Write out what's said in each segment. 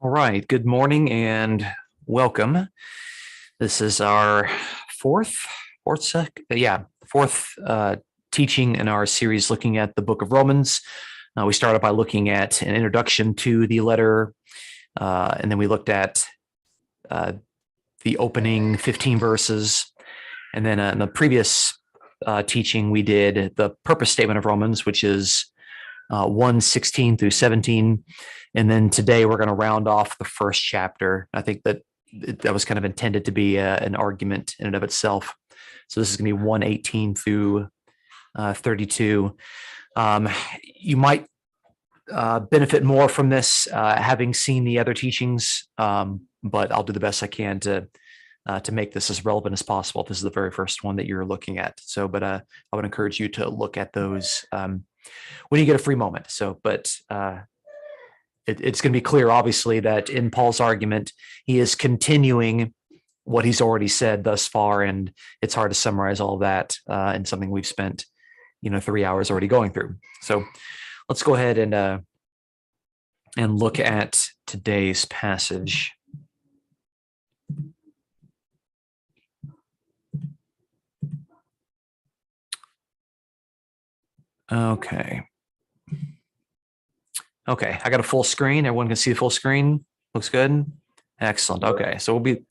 All right. Good morning and welcome. This is our fourth teaching in our series looking at the book of Romans. We started by looking at an introduction to the letter, and then we looked at the opening 15 verses. And then in the previous teaching, we did the purpose statement of Romans, which is 1:16 through 17. And then today we're going to round off the first chapter. I think that was kind of intended to be an argument in and of itself. So this is going to be 1:18 through 32. You might benefit more from this having seen the other teachings, but I'll do the best I can to make this as relevant as possible. This is the very first one that you're looking at. So, but I would encourage you to look at those when you get a free moment. It's going to be clear, obviously, that in Paul's argument, he is continuing what he's already said thus far, and it's hard to summarize all of that in something we've spent, 3 hours already going through. So let's go ahead and look at today's passage. Okay, I got a full screen. Everyone can see the full screen. Looks good. Excellent. Okay, so we'll be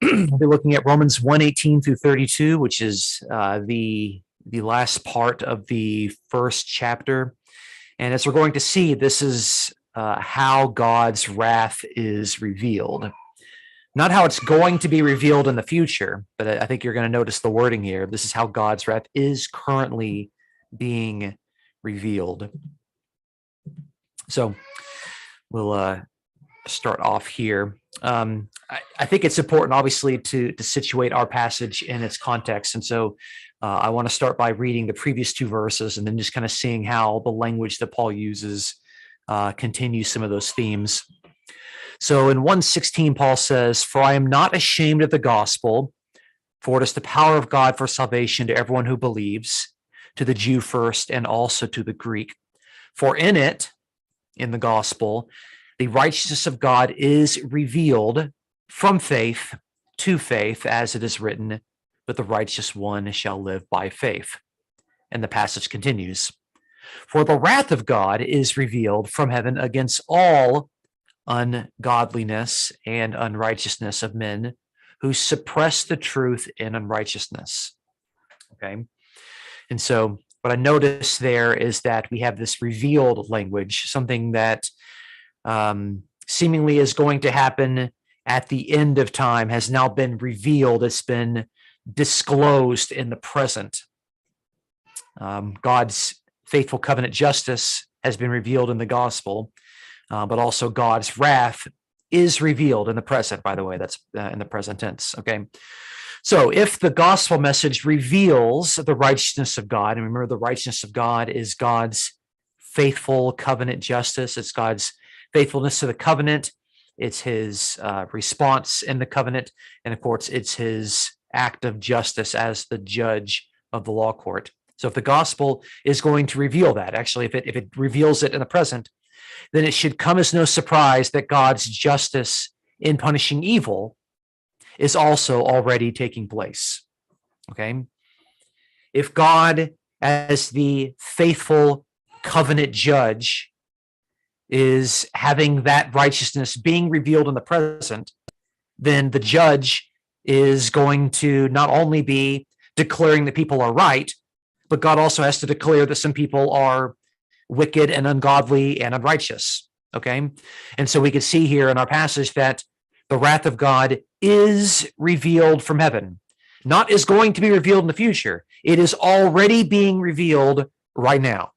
looking at Romans 1:18 through 32, which is the last part of the first chapter. And as we're going to see, this is how God's wrath is revealed. Not how it's going to be revealed in the future, but I think you're going to notice the wording here. This is how God's wrath is currently being revealed. So we'll start off here. I think it's important, obviously, to situate our passage in its context. And so I want to start by reading the previous two verses and then just kind of seeing how the language that Paul uses continues some of those themes. So in 1:16, Paul says, "For I am not ashamed of the gospel, for it is the power of God for salvation to everyone who believes, to the Jew first and also to the Greek. For in it, in the gospel, the righteousness of God is revealed from faith to faith, as it is written, but the righteous one shall live by faith." And the passage continues, "For the wrath of God is revealed from heaven against all ungodliness and unrighteousness of men who suppress the truth in unrighteousness." Okay. And so what I notice there is that we have this revealed language, something that seemingly is going to happen at the end of time has now been revealed. It's been disclosed in the present. God's faithful covenant justice has been revealed in the gospel, but also God's wrath is revealed in the present, by the way. That's in the present tense, okay? So if the gospel message reveals the righteousness of God, and remember the righteousness of God is God's faithful covenant justice, it's God's faithfulness to the covenant, it's his response in the covenant, and of course it's his act of justice as the judge of the law court. So if the gospel is going to reveal that, actually if it reveals it in the present, then it should come as no surprise that God's justice in punishing evil is also already taking place, okay? If God, as the faithful covenant judge, is having that righteousness being revealed in the present, then the judge is going to not only be declaring that people are right, but God also has to declare that some people are wicked and ungodly and unrighteous, okay? And so we can see here in our passage that the wrath of God is revealed from heaven, not is going to be revealed in the future. It is already being revealed right now.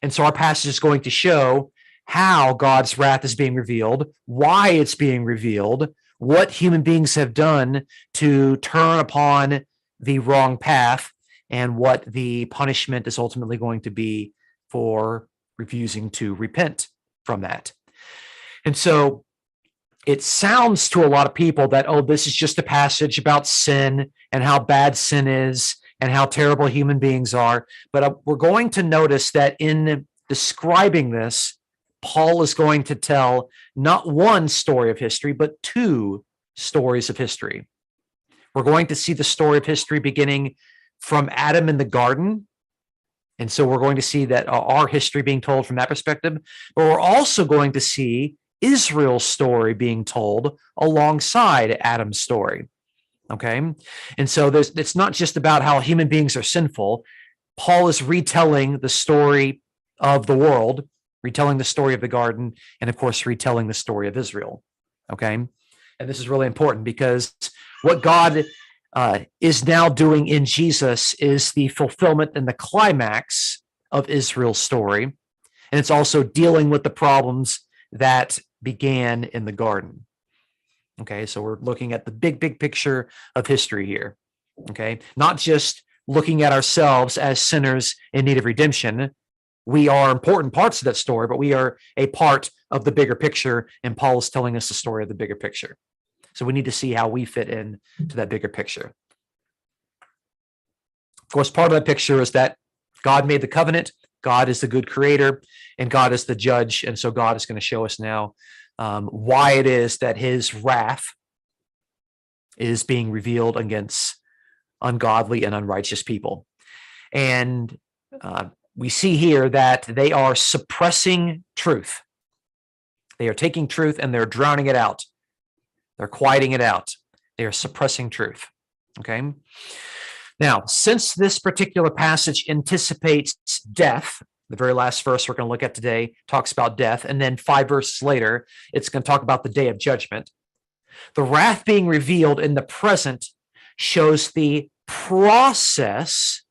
And so our passage is going to show how God's wrath is being revealed, why it's being revealed, what human beings have done to turn upon the wrong path, and what the punishment is ultimately going to be for refusing to repent from that. And so it sounds to a lot of people that, oh, this is just a passage about sin and how bad sin is and how terrible human beings are. But we're going to notice that in describing this, Paul is going to tell not one story of history, but two stories of history. We're going to see the story of history beginning from Adam in the garden. And so we're going to see that our history being told from that perspective, but we're also going to see Israel's story being told alongside Adam's story. Okay. And so it's not just about how human beings are sinful. Paul is retelling the story of the world, retelling the story of the garden, and of course, retelling the story of Israel. Okay. And this is really important because what God is now doing in Jesus is the fulfillment and the climax of Israel's story. And it's also dealing with the problems that began in the garden. Okay, so we're looking at the big picture of history here. Okay, not just looking at ourselves as sinners in need of redemption. We are important parts of that story, but we are a part of the bigger picture, and Paul is telling us the story of the bigger picture. So we need to see how we fit in to that bigger picture. Of course, part of that picture is that God made the covenant, God is the good creator, and God is the judge, and so God is going to show us now why it is that his wrath is being revealed against ungodly and unrighteous people. And we see here that they are suppressing truth. They are taking truth and they're drowning it out. They're quieting it out. They are suppressing truth. Okay. Now, since this particular passage anticipates death, the very last verse we're going to look at today talks about death, and then 5 verses later, it's going to talk about the day of judgment. The wrath being revealed in the present shows the process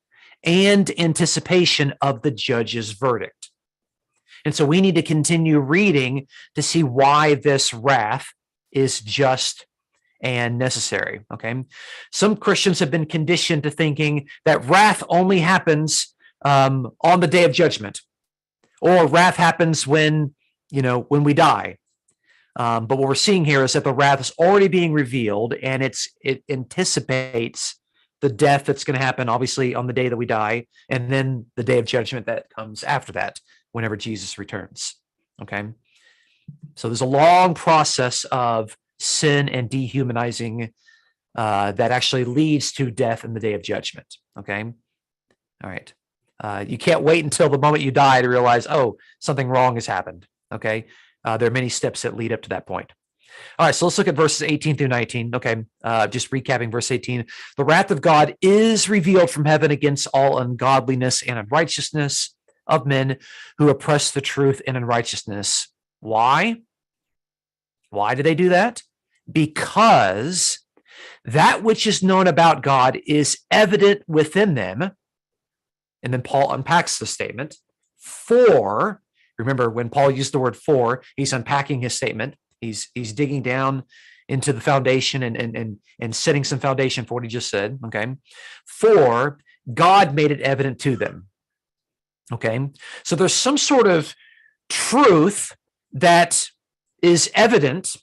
and anticipation of the judge's verdict. And so we need to continue reading to see why this wrath is just and necessary. Okay. Some Christians have been conditioned to thinking that wrath only happens on the day of judgment, or wrath happens when we die. But what we're seeing here is that the wrath is already being revealed, and it anticipates the death that's going to happen, obviously, on the day that we die, and then the day of judgment that comes after that, whenever Jesus returns. Okay. So there's a long process of sin and dehumanizing that actually leads to death in the day of judgment. Okay. All right. You can't wait until the moment you die to realize, oh, something wrong has happened. Okay. There are many steps that lead up to that point. All right. So let's look at verses 18 through 19. Okay. Just recapping verse 18. The wrath of God is revealed from heaven against all ungodliness and unrighteousness of men who oppress the truth in unrighteousness. Why? Why do they do that? Because that which is known about God is evident within them. And then Paul unpacks the statement. For, remember, when Paul used the word for, he's unpacking his statement. He's digging down into the foundation and setting some foundation for what he just said. Okay. For God made it evident to them. Okay. So there's some sort of truth that is evident.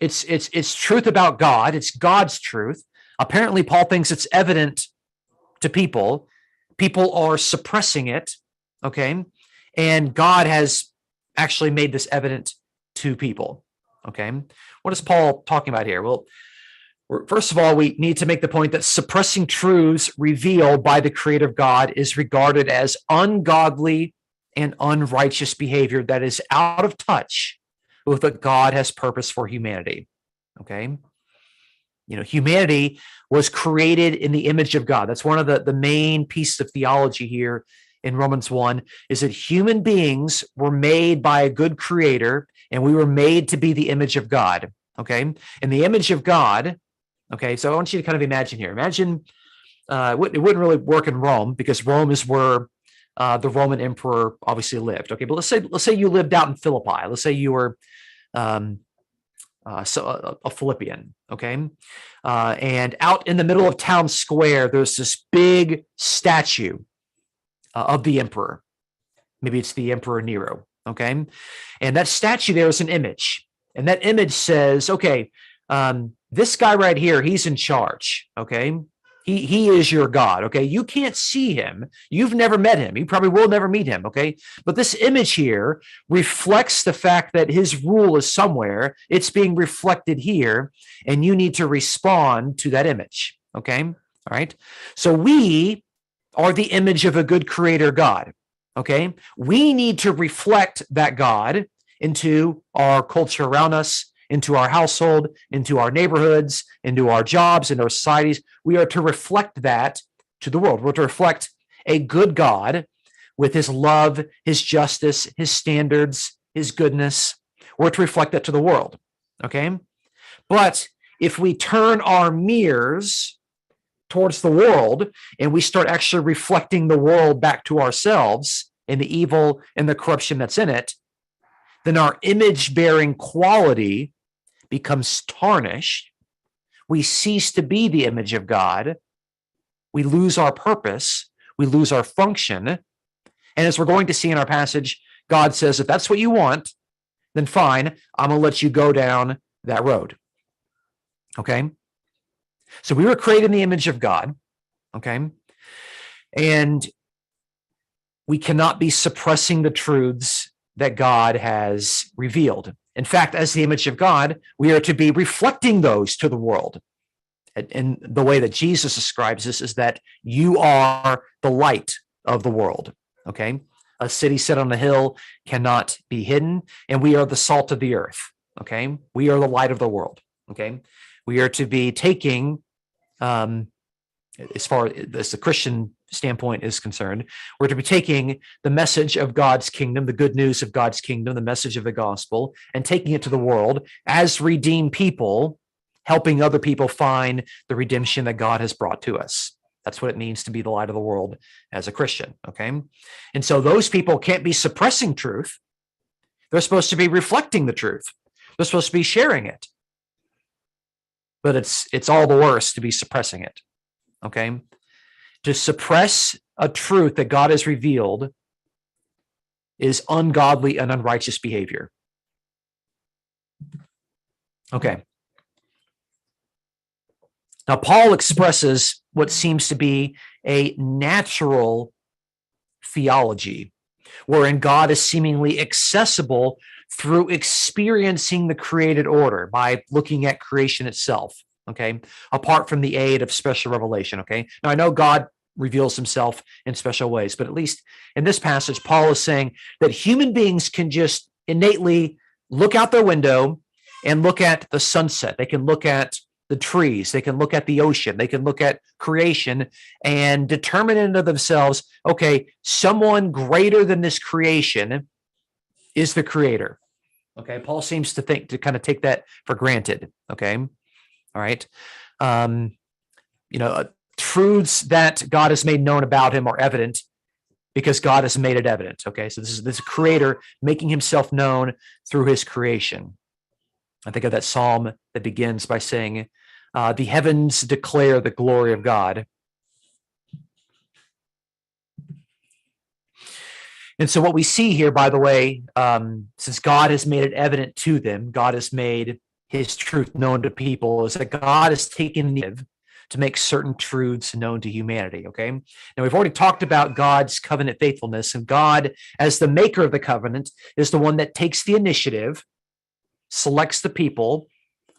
It's truth about God. It's God's truth. Apparently, Paul thinks it's evident to people. People are suppressing it, okay? And God has actually made this evident to people, okay? What is Paul talking about here? Well, first of all, we need to make the point that suppressing truths revealed by the creator God is regarded as ungodly and unrighteous behavior that is out of touch with what God has purposed for humanity. Okay. Humanity was created in the image of God. That's one of the main pieces of theology here in Romans 1, is that human beings were made by a good creator, and we were made to be the image of God. Okay. And the image of God. Okay. So I want you to kind of imagine here. Imagine it wouldn't really work in Rome, because Rome is where the Roman emperor obviously lived. Okay. But let's say you lived out in Philippi. Let's say you were a Philippian, okay? And out in the middle of town square, there's this big statue of the emperor. Maybe it's the Emperor Nero, okay? And that statue there is an image. And that image says, okay, this guy right here, he's in charge, okay? He is your God, okay? You can't see him. You've never met him. You probably will never meet him, okay? But this image here reflects the fact that his rule is somewhere. It's being reflected here, and you need to respond to that image, okay? All right? So we are the image of a good creator God, okay? We need to reflect that God into our culture around us, into our household, into our neighborhoods, into our jobs, into our societies. We are to reflect that to the world. We're to reflect a good God with his love, his justice, his standards, his goodness. We're to reflect that to the world, okay? But if we turn our mirrors towards the world and we start actually reflecting the world back to ourselves and the evil and the corruption that's in it, then our image-bearing quality becomes tarnished. We cease to be the image of God. We lose our purpose. We lose our function. And as we're going to see in our passage, God says, if that's what you want, then fine, I'm going to let you go down that road. Okay? So we were created in the image of God. Okay? And we cannot be suppressing the truths that God has revealed. In fact, as the image of God, we are to be reflecting those to the world. And the way that Jesus describes this is that you are the light of the world, okay? A city set on a hill cannot be hidden, and we are the salt of the earth, okay? We are the light of the world, okay? We are to be taking, as far as the Christian standpoint is concerned, we're to be taking the message of God's kingdom, the good news of God's kingdom, the message of the gospel, and taking it to the world as redeemed people, helping other people find the redemption that God has brought to us. That's what it means to be the light of the world as a Christian, okay? And so those people can't be suppressing truth. They're supposed to be reflecting the truth. They're supposed to be sharing it. But it's all the worse to be suppressing it, okay? To suppress a truth that God has revealed is ungodly and unrighteous behavior. Okay. Now, Paul expresses what seems to be a natural theology, wherein God is seemingly accessible through experiencing the created order by looking at creation itself, okay, apart from the aid of special revelation, okay? Now, I know God reveals himself in special ways, but at least in this passage, Paul is saying that human beings can just innately look out their window and look at the sunset. They can look at the trees. They can look at the ocean. They can look at creation and determine into themselves, okay, someone greater than this creation is the creator. Okay, Paul seems to kind of take that for granted. Okay, all right. Truths that God has made known about him are evident because God has made it evident. Okay, so this is creator making himself known through his creation. I think of that psalm that begins by saying, the heavens declare the glory of God. And so what we see here, by the way, since God has made it evident to them, God has made his truth known to people, is that God has taken the to make certain truths known to humanity, okay? Now, we've already talked about God's covenant faithfulness, and God, as the maker of the covenant, is the one that takes the initiative, selects the people,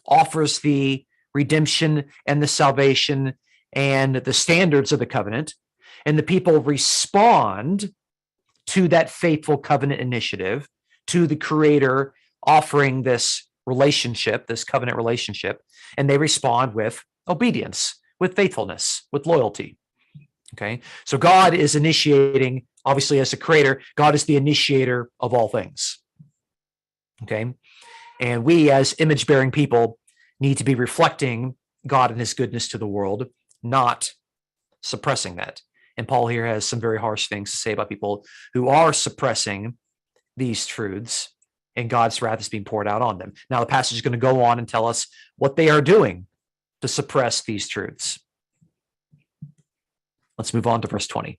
offers the redemption and the salvation and the standards of the covenant, and the people respond to that faithful covenant initiative, to the Creator offering this relationship, this covenant relationship, and they respond with obedience, with faithfulness, with loyalty. Okay, so God is initiating, obviously, as the Creator, God is the initiator of all things. Okay, and we as image-bearing people need to be reflecting God and his goodness to the world, not suppressing that. And Paul here has some very harsh things to say about people who are suppressing these truths, and God's wrath is being poured out on them. Now, the passage is going to go on and tell us what they are doing to suppress these truths. Let's move on to verse 20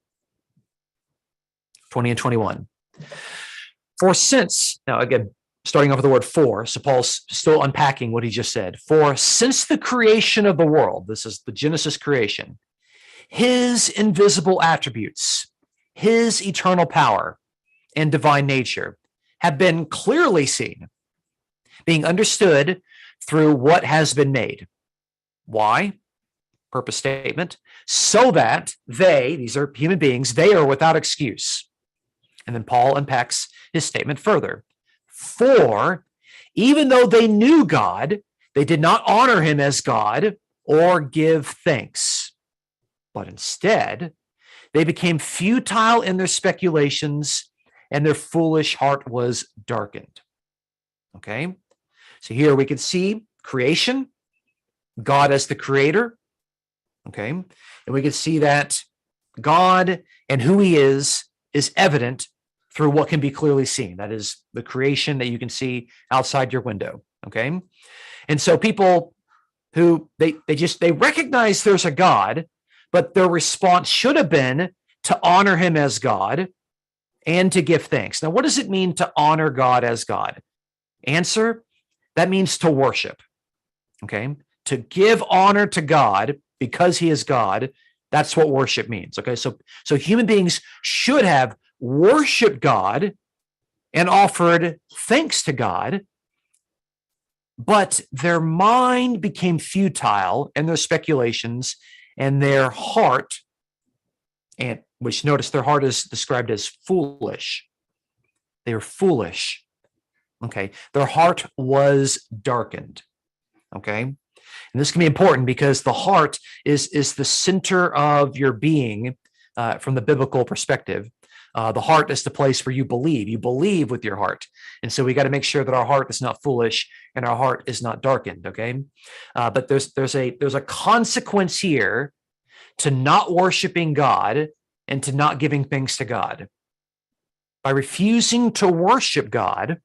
and 21. For since, now again, starting off with the word for, so Paul's still unpacking what he just said. For since the creation of the world, this is the Genesis creation, his invisible attributes, his eternal power and divine nature have been clearly seen, being understood through what has been made. Why? Purpose statement. So that they, these are human beings, they are without excuse. And then Paul unpacks his statement further. For even though they knew God, they did not honor him as God or give thanks, but instead they became futile in their speculations, and their foolish heart was darkened. Okay, so here we can see creation, God as the creator. Okay, and we can see that God and who he is evident through what can be clearly seen. That is the creation that you can see outside your window. Okay, and so people who they recognize there's a God, but their response should have been to honor him as God and to give thanks. Now, what does it mean to honor God as God? Answer, that means to worship. Okay, to give honor to God because he is God. That's what worship means. Okay, so human beings should have worshiped God and offered thanks to God, but their mind became futile in their speculations, and their heart, and which notice their heart is described as foolish. They were foolish. Okay, their heart was darkened. Okay, and this can be important because the heart is the center of your being from the biblical perspective. The heart is the place where you believe. You believe with your heart, and so we got to make sure that our heart is not foolish and our heart is not darkened. Okay, but there's a consequence here to not worshiping God and to not giving thanks to God. By refusing to worship God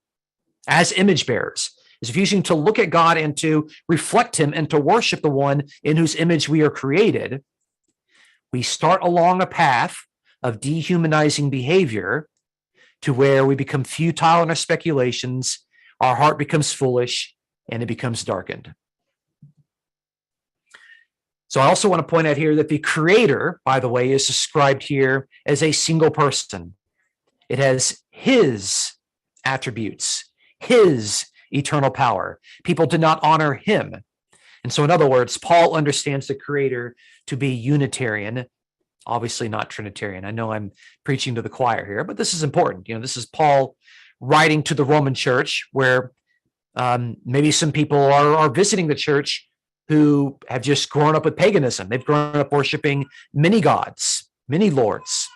as image bearers, is refusing to look at God and to reflect him and to worship the one in whose image we are created, we start along a path of dehumanizing behavior to where we become futile in our speculations, our heart becomes foolish, and it becomes darkened. So I also want to point out here that the creator, by the way, is described here as a single person. It has his attributes, his eternal power. People did not honor him. And so in other words, Paul understands the creator to be Unitarian, obviously not Trinitarian. I know I'm preaching to the choir here, but this is important. This is Paul writing to the Roman church where maybe some people are visiting the church who have just grown up with paganism. They've grown up worshiping many gods, many lords.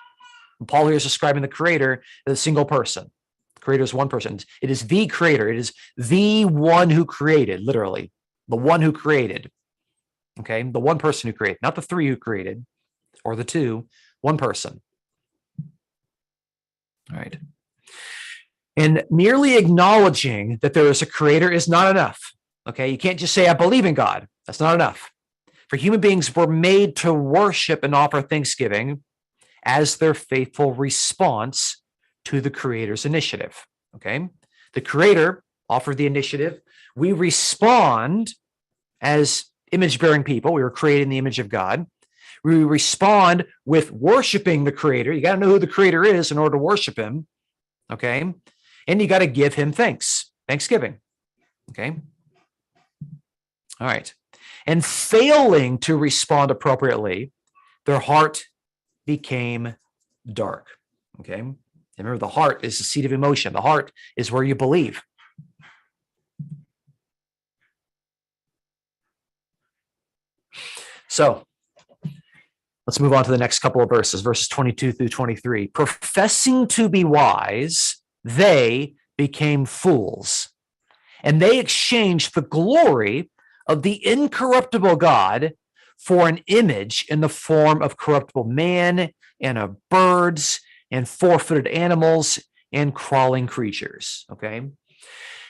And Paul here is describing the creator as a single person. The creator is one person. It is the creator. It is the one who created, literally, the one who created. Okay, the one person who created, not the three who created or the two, one person. All right. And merely acknowledging that there is a creator is not enough. Okay, you can't just say, I believe in God. That's not enough. For human beings were made to worship and offer thanksgiving as their faithful response to the creator's initiative. Okay, the creator offered the initiative. We respond as image-bearing people. We were created in the image of God. We respond with worshiping the creator. You got to know who the creator is in order to worship him. Okay, and you got to give him thanksgiving. Okay. All right. And failing to respond appropriately, their heart became dark. Okay. And remember, the heart is the seat of emotion. The heart is where you believe. So let's move on to the next couple of verses 22 through 23. Professing to be wise, they became fools, and they exchanged the glory of the incorruptible God for an image in the form of corruptible man and of birds and four-footed animals and crawling creatures. Okay.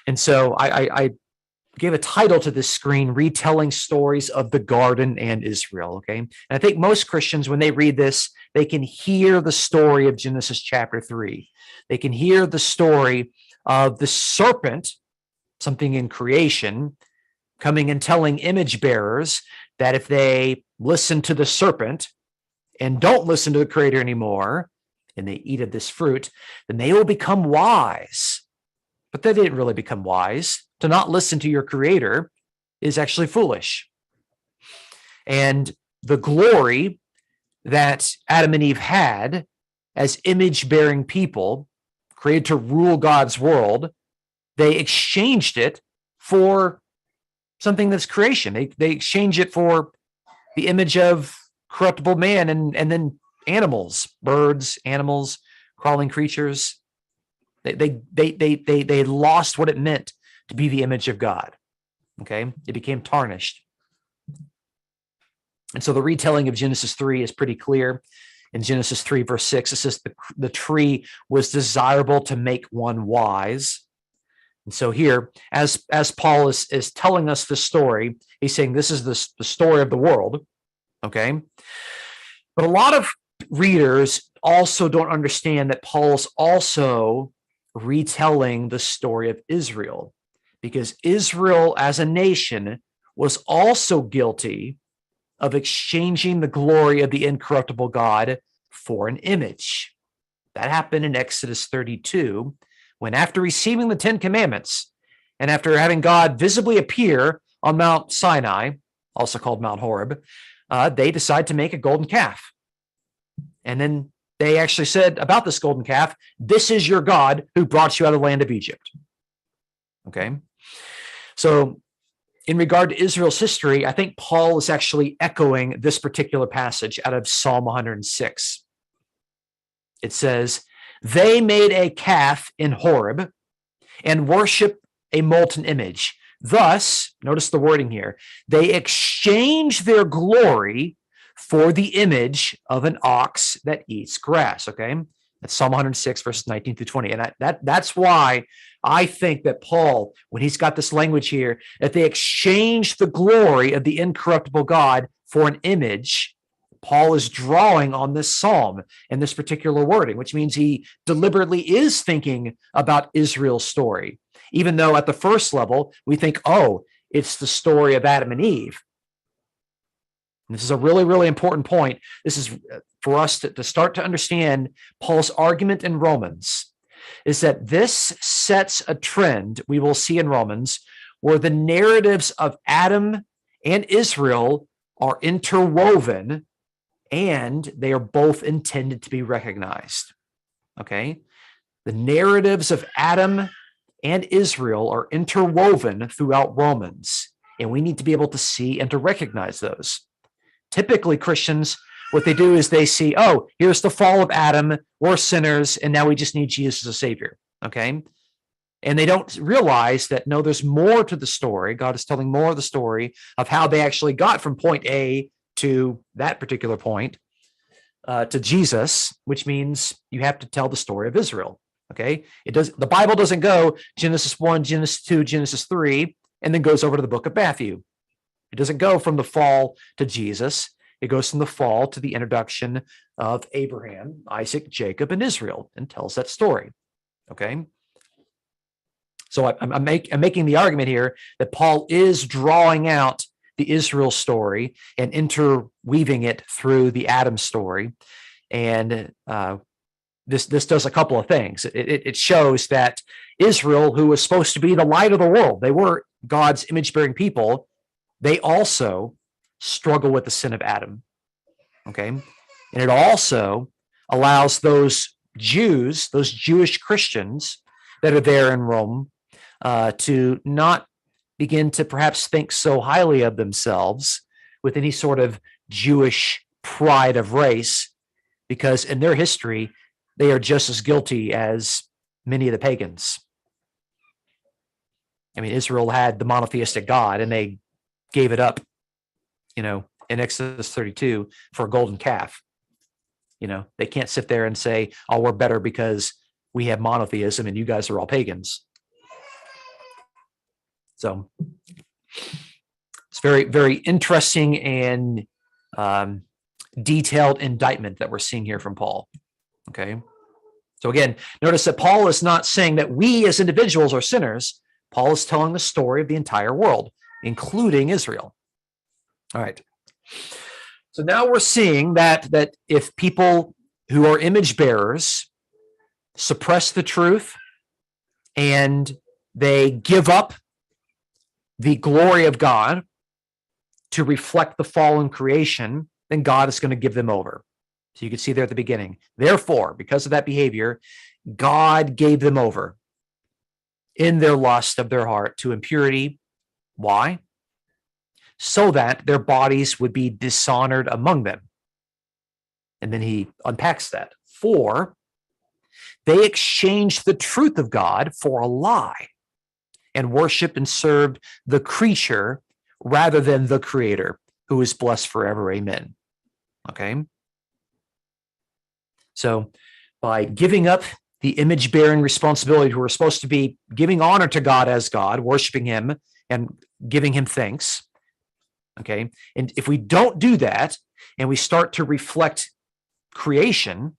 And so I gave a title to this screen, Retelling Stories of the Garden and Israel. Okay. And I think most Christians, when they read this, they can hear the story of Genesis chapter 3. They can hear the story of the serpent, something in creation, coming and telling image bearers that if they listen to the serpent, and don't listen to the Creator anymore, and they eat of this fruit, then they will become wise. But they didn't really become wise. To not listen to your Creator is actually foolish. And the glory that Adam and Eve had as image-bearing people, created to rule God's world, they exchanged it for something that's creation. They exchange it for the image of corruptible man and then animals, birds, animals, crawling creatures. They lost what it meant to be the image of God. Okay, it became tarnished. And so the retelling of Genesis 3 is pretty clear. In Genesis 3, verse 6, it says the tree was desirable to make one wise. And so here, as Paul is telling us the story, he's saying this is the story of the world, okay? But a lot of readers also don't understand that Paul's also retelling the story of Israel, because Israel as a nation was also guilty of exchanging the glory of the incorruptible God for an image. That happened in Exodus 32, when after receiving the 10 Commandments, and after having God visibly appear on Mount Sinai, also called Mount Horeb, they decide to make a golden calf. And then they actually said about this golden calf, "This is your God who brought you out of the land of Egypt." Okay? So in regard to Israel's history, I think Paul is actually echoing this particular passage out of Psalm 106. It says, "They made a calf in Horeb and worshiped a molten image. Thus," notice the wording here, "they exchanged their glory for the image of an ox that eats grass." Okay, that's Psalm 106, verses 19 through 20. And that's why I think that Paul, when he's got this language here, that they exchanged the glory of the incorruptible God for an image, Paul is drawing on this psalm and this particular wording, which means he deliberately is thinking about Israel's story, even though at the first level we think, oh, it's the story of Adam and Eve. And this is a really, really important point. This is for us to start to understand Paul's argument in Romans, is that this sets a trend we will see in Romans where the narratives of Adam and Israel are interwoven and they are both intended to be recognized. Okay? The narratives of Adam and Israel are interwoven throughout Romans, and we need to be able to see and to recognize those. Typically, Christians, what they do is they see, oh, here's the fall of Adam, we're sinners, and now we just need Jesus as a Savior, okay? And they don't realize that, no, there's more to the story. God is telling more of the story of how they actually got from point A to that particular point to Jesus, which means you have to tell the story of Israel, okay? The Bible doesn't go Genesis 1, Genesis 2, Genesis 3, and then goes over to the book of Matthew. It doesn't go from the fall to Jesus. It goes from the fall to the introduction of Abraham, Isaac, Jacob, and Israel, and tells that story. Okay? So I'm making the argument here that Paul is drawing out the Israel story and interweaving it through the Adam story. And this does a couple of things. It shows that Israel, who was supposed to be the light of the world, they were God's image-bearing people, they also struggle with the sin of Adam, okay? And it also allows those Jews, those Jewish Christians that are there in Rome, to not begin to perhaps think so highly of themselves with any sort of Jewish pride of race, because in their history, they are just as guilty as many of the pagans. I mean, Israel had the monotheistic God, and they gave it up, in Exodus 32 for a golden calf. They can't sit there and say, oh, we're better because we have monotheism and you guys are all pagans. So it's very, very interesting and detailed indictment that we're seeing here from Paul. Okay. So again, notice that Paul is not saying that we as individuals are sinners. Paul is telling the story of the entire world, including Israel. All right. So now we're seeing that if people who are image bearers suppress the truth and they give up the glory of God to reflect the fallen creation, then God is going to give them over. So you can see there at the beginning. Therefore, because of that behavior, God gave them over in their lust of their heart to impurity. Why? So that their bodies would be dishonored among them. And then he unpacks that. For they exchanged the truth of God for a lie and worshiped and served the creature rather than the Creator, who is blessed forever. Amen. Okay? So by giving up the image-bearing responsibility, who are supposed to be giving honor to God as God, worshiping him and giving him thanks, okay? And if we don't do that and we start to reflect creation,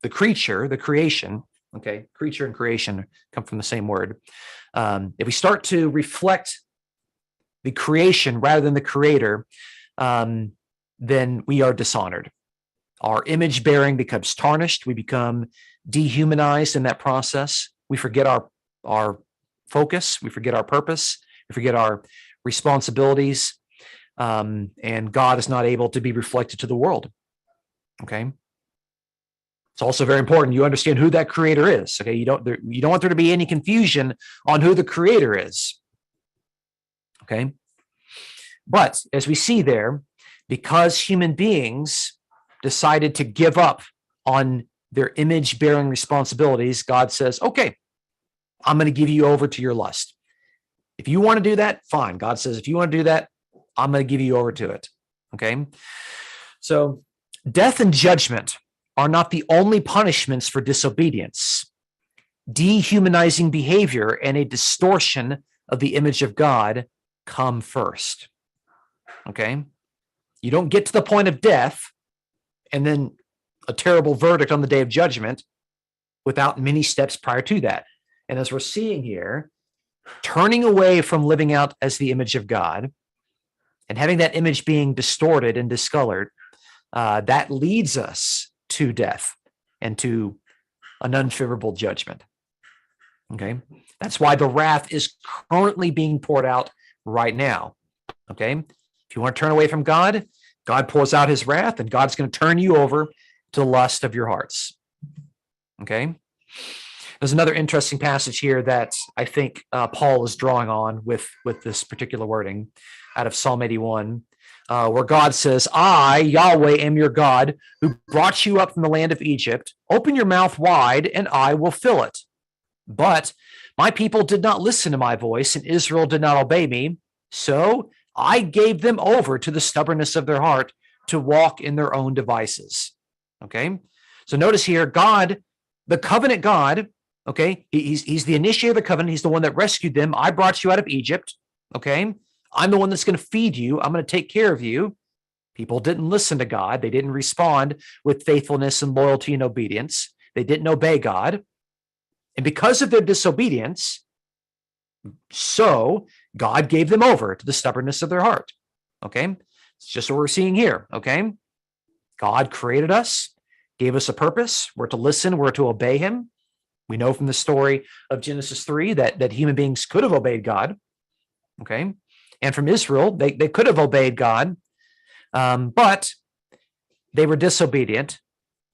the creature, the creation, okay? Creature and creation come from the same word. If we start to reflect the creation rather than the Creator, then we are dishonored. Our image bearing becomes tarnished. We become dehumanized in that process. We forget our focus. We forget our purpose. We forget our responsibilities. And God is not able to be reflected to the world. Okay. It's also very important you understand who that Creator is. Okay. You don't want there to be any confusion on who the Creator is. Okay. But as we see there, because human beings decided to give up on their image-bearing responsibilities, God says, okay, I'm going to give you over to your lust. If you want to do that, fine. God says, if you want to do that, I'm going to give you over to it. Okay? So death and judgment are not the only punishments for disobedience. Dehumanizing behavior and a distortion of the image of God come first. Okay? You don't get to the point of death and then a terrible verdict on the day of judgment without many steps prior to that. And as we're seeing here, turning away from living out as the image of God and having that image being distorted and discolored, that leads us to death and to an unfavorable judgment. Okay? That's why the wrath is currently being poured out right now. Okay? If you want to turn away from God, God pours out his wrath, and God's going to turn you over to the lust of your hearts. Okay? There's another interesting passage here that I think Paul is drawing on with this particular wording out of Psalm 81, where God says, I, Yahweh, am your God, who brought you up from the land of Egypt. Open your mouth wide, and I will fill it. But my people did not listen to my voice, and Israel did not obey me. So I gave them over to the stubbornness of their heart to walk in their own devices. Okay? So notice here, God, the covenant God, okay, he's the initiator of the covenant. He's the one that rescued them. I brought you out of Egypt. Okay? I'm the one that's going to feed you. I'm going to take care of you. People didn't listen to God. They didn't respond with faithfulness and loyalty and obedience. They didn't obey God. And because of their disobedience, so God gave them over to the stubbornness of their heart. Okay? It's just what we're seeing here. Okay? God created us, gave us a purpose. We're to listen. We're to obey him. We know from the story of Genesis 3 that human beings could have obeyed God. Okay? And from Israel, they could have obeyed God, but they were disobedient,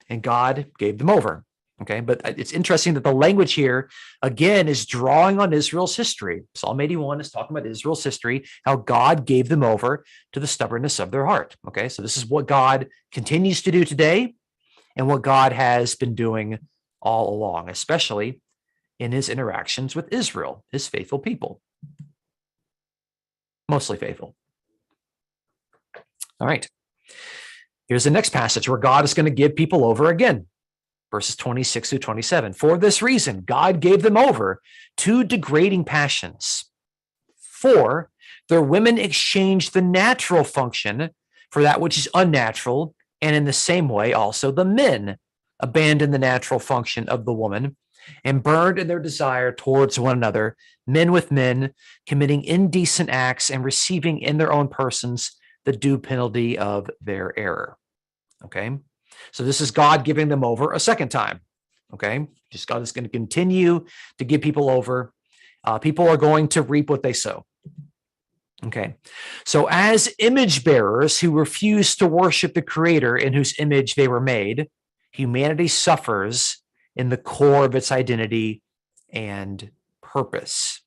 and God gave them over. Okay, but it's interesting that the language here, again, is drawing on Israel's history. Psalm 81 is talking about Israel's history, how God gave them over to the stubbornness of their heart. Okay, so this is what God continues to do today and what God has been doing all along, especially in his interactions with Israel, his faithful people. Mostly faithful. All right. Here's the next passage where God is going to give people over again. Verses 26 through 27. For this reason, God gave them over to degrading passions. For their women exchanged the natural function for that which is unnatural, and in the same way also the men abandoned the natural function of the woman and burned in their desire towards one another, men with men, committing indecent acts and receiving in their own persons the due penalty of their error. Okay. So this is God giving them over a second time. Okay. Just God is going to continue to give people over. People are going to reap what they sow. Okay. So as image bearers who refuse to worship the Creator in whose image they were made, humanity suffers in the core of its identity and purpose.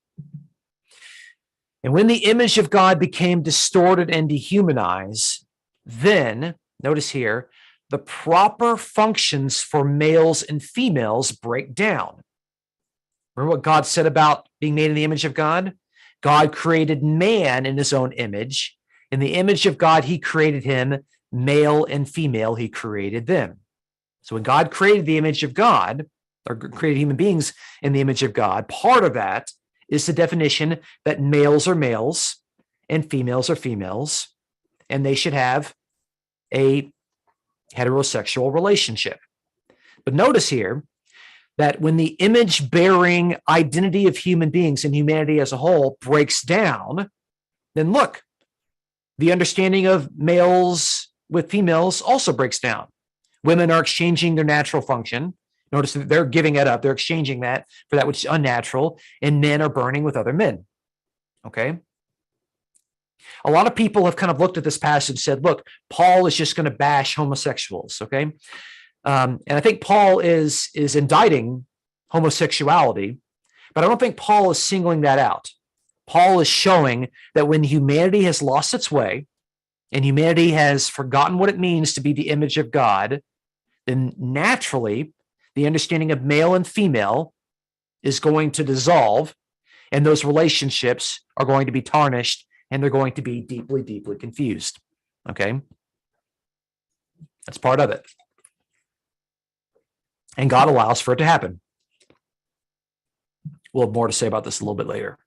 And when the image of God became distorted and dehumanized, then, notice here, the proper functions for males and females break down. Remember what God said about being made in the image of God? God created man in his own image. In the image of God, he created him, male and female, he created them. So when God created the image of God, or created human beings in the image of God, part of that is the definition that males are males and females are females, and they should have a heterosexual relationship. But notice here that when the image-bearing identity of human beings and humanity as a whole breaks down, then look, the understanding of males with females also breaks down. Women are exchanging their natural function. Notice that they're giving it up. They're exchanging that for that which is unnatural, and men are burning with other men. Okay? A lot of people have kind of looked at this passage and said, look, Paul is just going to bash homosexuals, okay? And I think Paul is indicting homosexuality, but I don't think Paul is singling that out. Paul is showing that when humanity has lost its way and humanity has forgotten what it means to be the image of God, then naturally the understanding of male and female is going to dissolve, and those relationships are going to be tarnished, and they're going to be deeply, deeply confused. Okay? That's part of it. And God allows for it to happen. We'll have more to say about this a little bit later.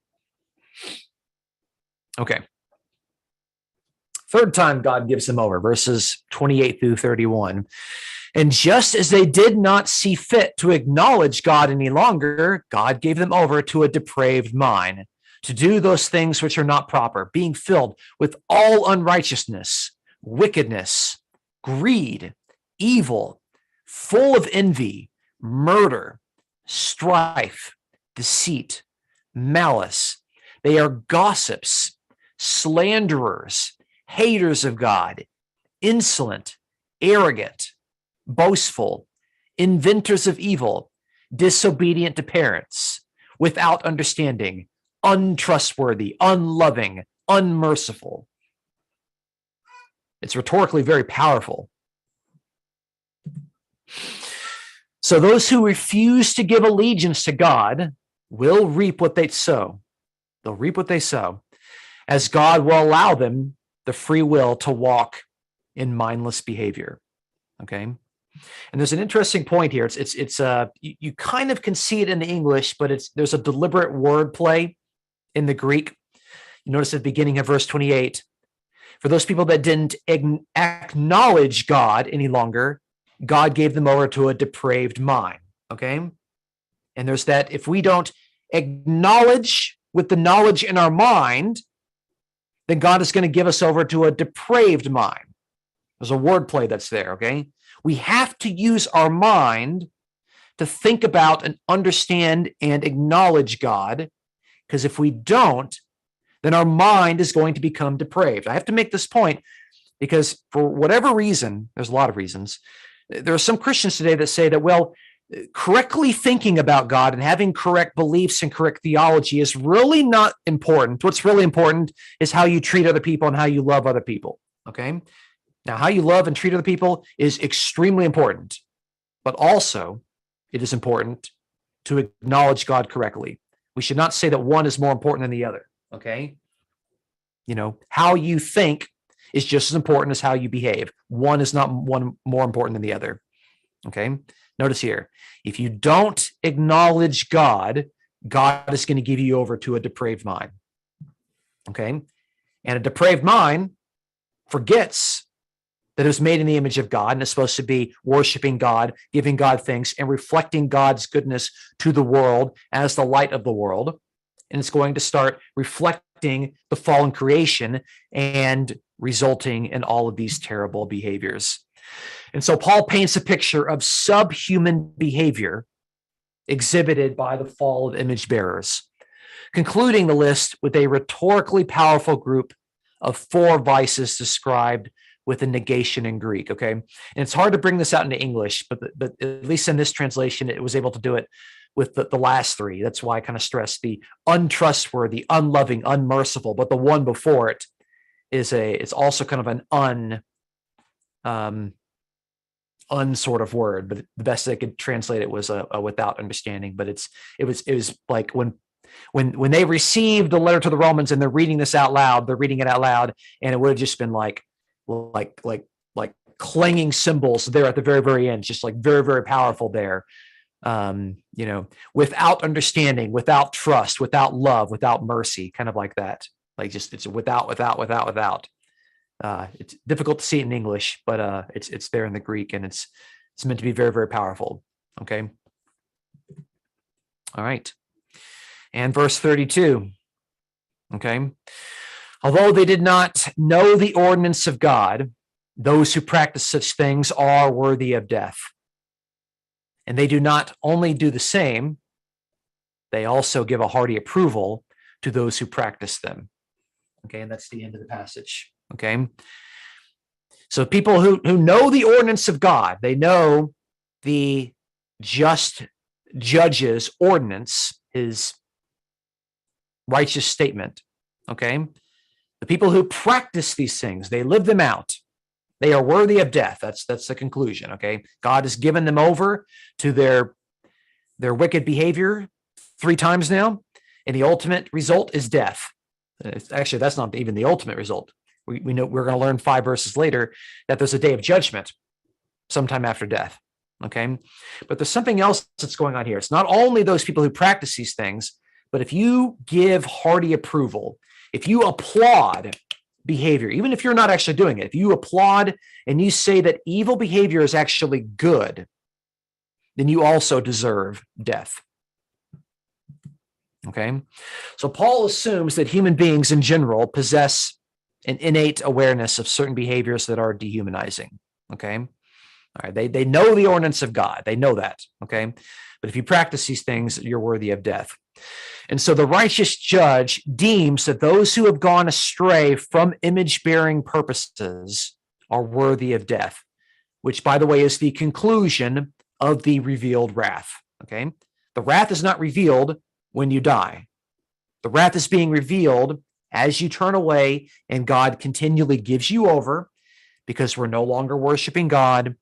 Okay. Third time God gives them over, verses 28 through 31. And just as they did not see fit to acknowledge God any longer, God gave them over to a depraved mind, to do those things which are not proper, being filled with all unrighteousness, wickedness, greed, evil, full of envy, murder, strife, deceit, malice. They are gossips, slanderers, haters of God, insolent, arrogant, boastful, inventors of evil, disobedient to parents, without understanding, untrustworthy, unloving, unmerciful. It's rhetorically very powerful. So those who refuse to give allegiance to God will reap what they sow. They'll reap what they sow, as God will allow them the free will to walk in mindless behavior. Okay? And there's an interesting point here. You kind of can see it in the English, but there's a deliberate word play in the Greek. You notice at the beginning of verse 28, for those people that didn't acknowledge God any longer, God gave them over to a depraved mind, okay? And there's that, if we don't acknowledge with the knowledge in our mind, then God is going to give us over to a depraved mind. There's a word play that's there, okay? We have to use our mind to think about and understand and acknowledge God, because if we don't, then our mind is going to become depraved. I have to make this point because for whatever reason, there's a lot of reasons, there are some Christians today that say that, well, correctly thinking about God and having correct beliefs and correct theology is really not important. What's really important is how you treat other people and how you love other people, okay? Now, how you love and treat other people is extremely important, but also it is important to acknowledge God correctly. We should not say that one is more important than the other, okay? You know, how you think is just as important as how you behave. One is not one more important than the other, okay? Notice here, if you don't acknowledge God, God is going to give you over to a depraved mind, okay? And a depraved mind forgets that it was made in the image of God and is supposed to be worshiping God, giving God thanks, and reflecting God's goodness to the world as the light of the world. And it's going to start reflecting the fallen creation and resulting in all of these terrible behaviors. And so Paul paints a picture of subhuman behavior exhibited by the fall of image bearers, concluding the list with a rhetorically powerful group of 4 vices described with a negation in Greek, okay? And it's hard to bring this out into English, but at least in this translation, it was able to do it with the last 3. That's why I kind of stress the untrustworthy, unloving, unmerciful, but the one before it it's also kind of an unsort of word, but the best I could translate it was a without understanding. But it was like when they received the letter to the Romans and they're reading this out loud, they're reading it out loud, and it would have just been like clanging cymbals there at the very, very end, just like very, very powerful there. Without understanding, without trust, without love, without mercy, kind of like that. Like just it's without. It's difficult to see it in English, but it's there in the Greek, and it's meant to be very, very powerful. Okay. All right. And verse 32. Okay. Although they did not know the ordinance of God, those who practice such things are worthy of death. And they do not only do the same, they also give a hearty approval to those who practice them. Okay, and that's the end of the passage. Okay, so people who know the ordinance of God, they know the just judge's ordinance, his righteous statement. Okay, the people who practice these things, they live them out. They are worthy of death. That's the conclusion. Okay, God has given them over to their wicked behavior 3 times now, and the ultimate result is death. Actually, that's not even the ultimate result. We know we're going to learn 5 verses later that there's a day of judgment sometime after death. Okay, but there's something else that's going on here. It's not only those people who practice these things, but if you give hearty approval, if you applaud behavior, even if you're not actually doing it, if you applaud and you say that evil behavior is actually good, then you also deserve death. Okay, so Paul assumes that human beings in general possess an innate awareness of certain behaviors that are dehumanizing. Okay, all right, they know the ordinance of God, they know that. Okay, but if you practice these things, you're worthy of death. And so the righteous judge deems that those who have gone astray from image-bearing purposes are worthy of death, which, by the way, is the conclusion of the revealed wrath. Okay, the wrath is not revealed when you die. The wrath is being revealed as you turn away and God continually gives you over, because we're no longer worshiping God.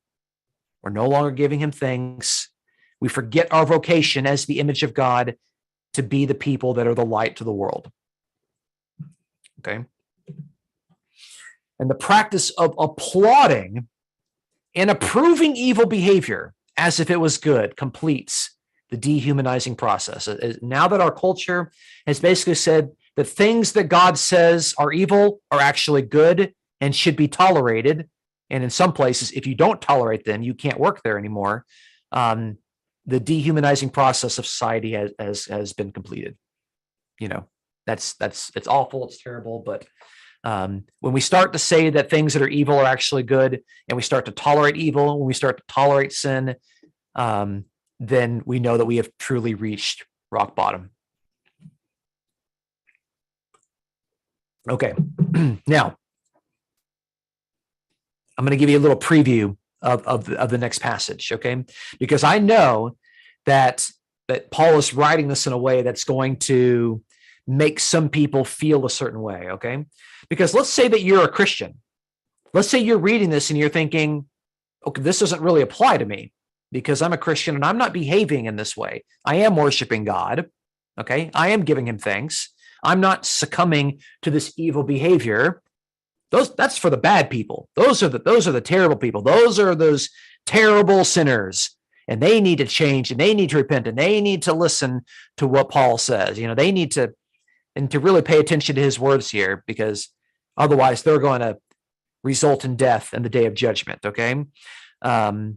We're no longer giving him thanks. We forget our vocation as the image of God to be the people that are the light to the world. Okay. And the practice of applauding and approving evil behavior as if it was good completes the dehumanizing process. Now that our culture has basically said that things that God says are evil are actually good and should be tolerated, and in some places, if you don't tolerate them, you can't work there anymore. The dehumanizing process of society has been completed. You know, it's awful, it's terrible, but when we start to say that things that are evil are actually good, and we start to tolerate evil, when we start to tolerate sin, then we know that we have truly reached rock bottom. Okay, now I'm going to give you a little preview of the next passage, okay? Because I know that Paul is writing this in a way that's going to make some people feel a certain way, okay? Because let's say that you're a Christian. Let's say you're reading this and you're thinking, okay, this doesn't really apply to me because I'm a Christian and I'm not behaving in this way. I am worshiping God, okay? I am giving him thanks. I'm not succumbing to this evil behavior. That's for the bad people. Those are the terrible people. Those are those terrible sinners, and they need to change, and they need to repent, and they need to listen to what Paul says. You know, they need to really pay attention to his words here, because otherwise they're going to result in death and the day of judgment. Okay. Paul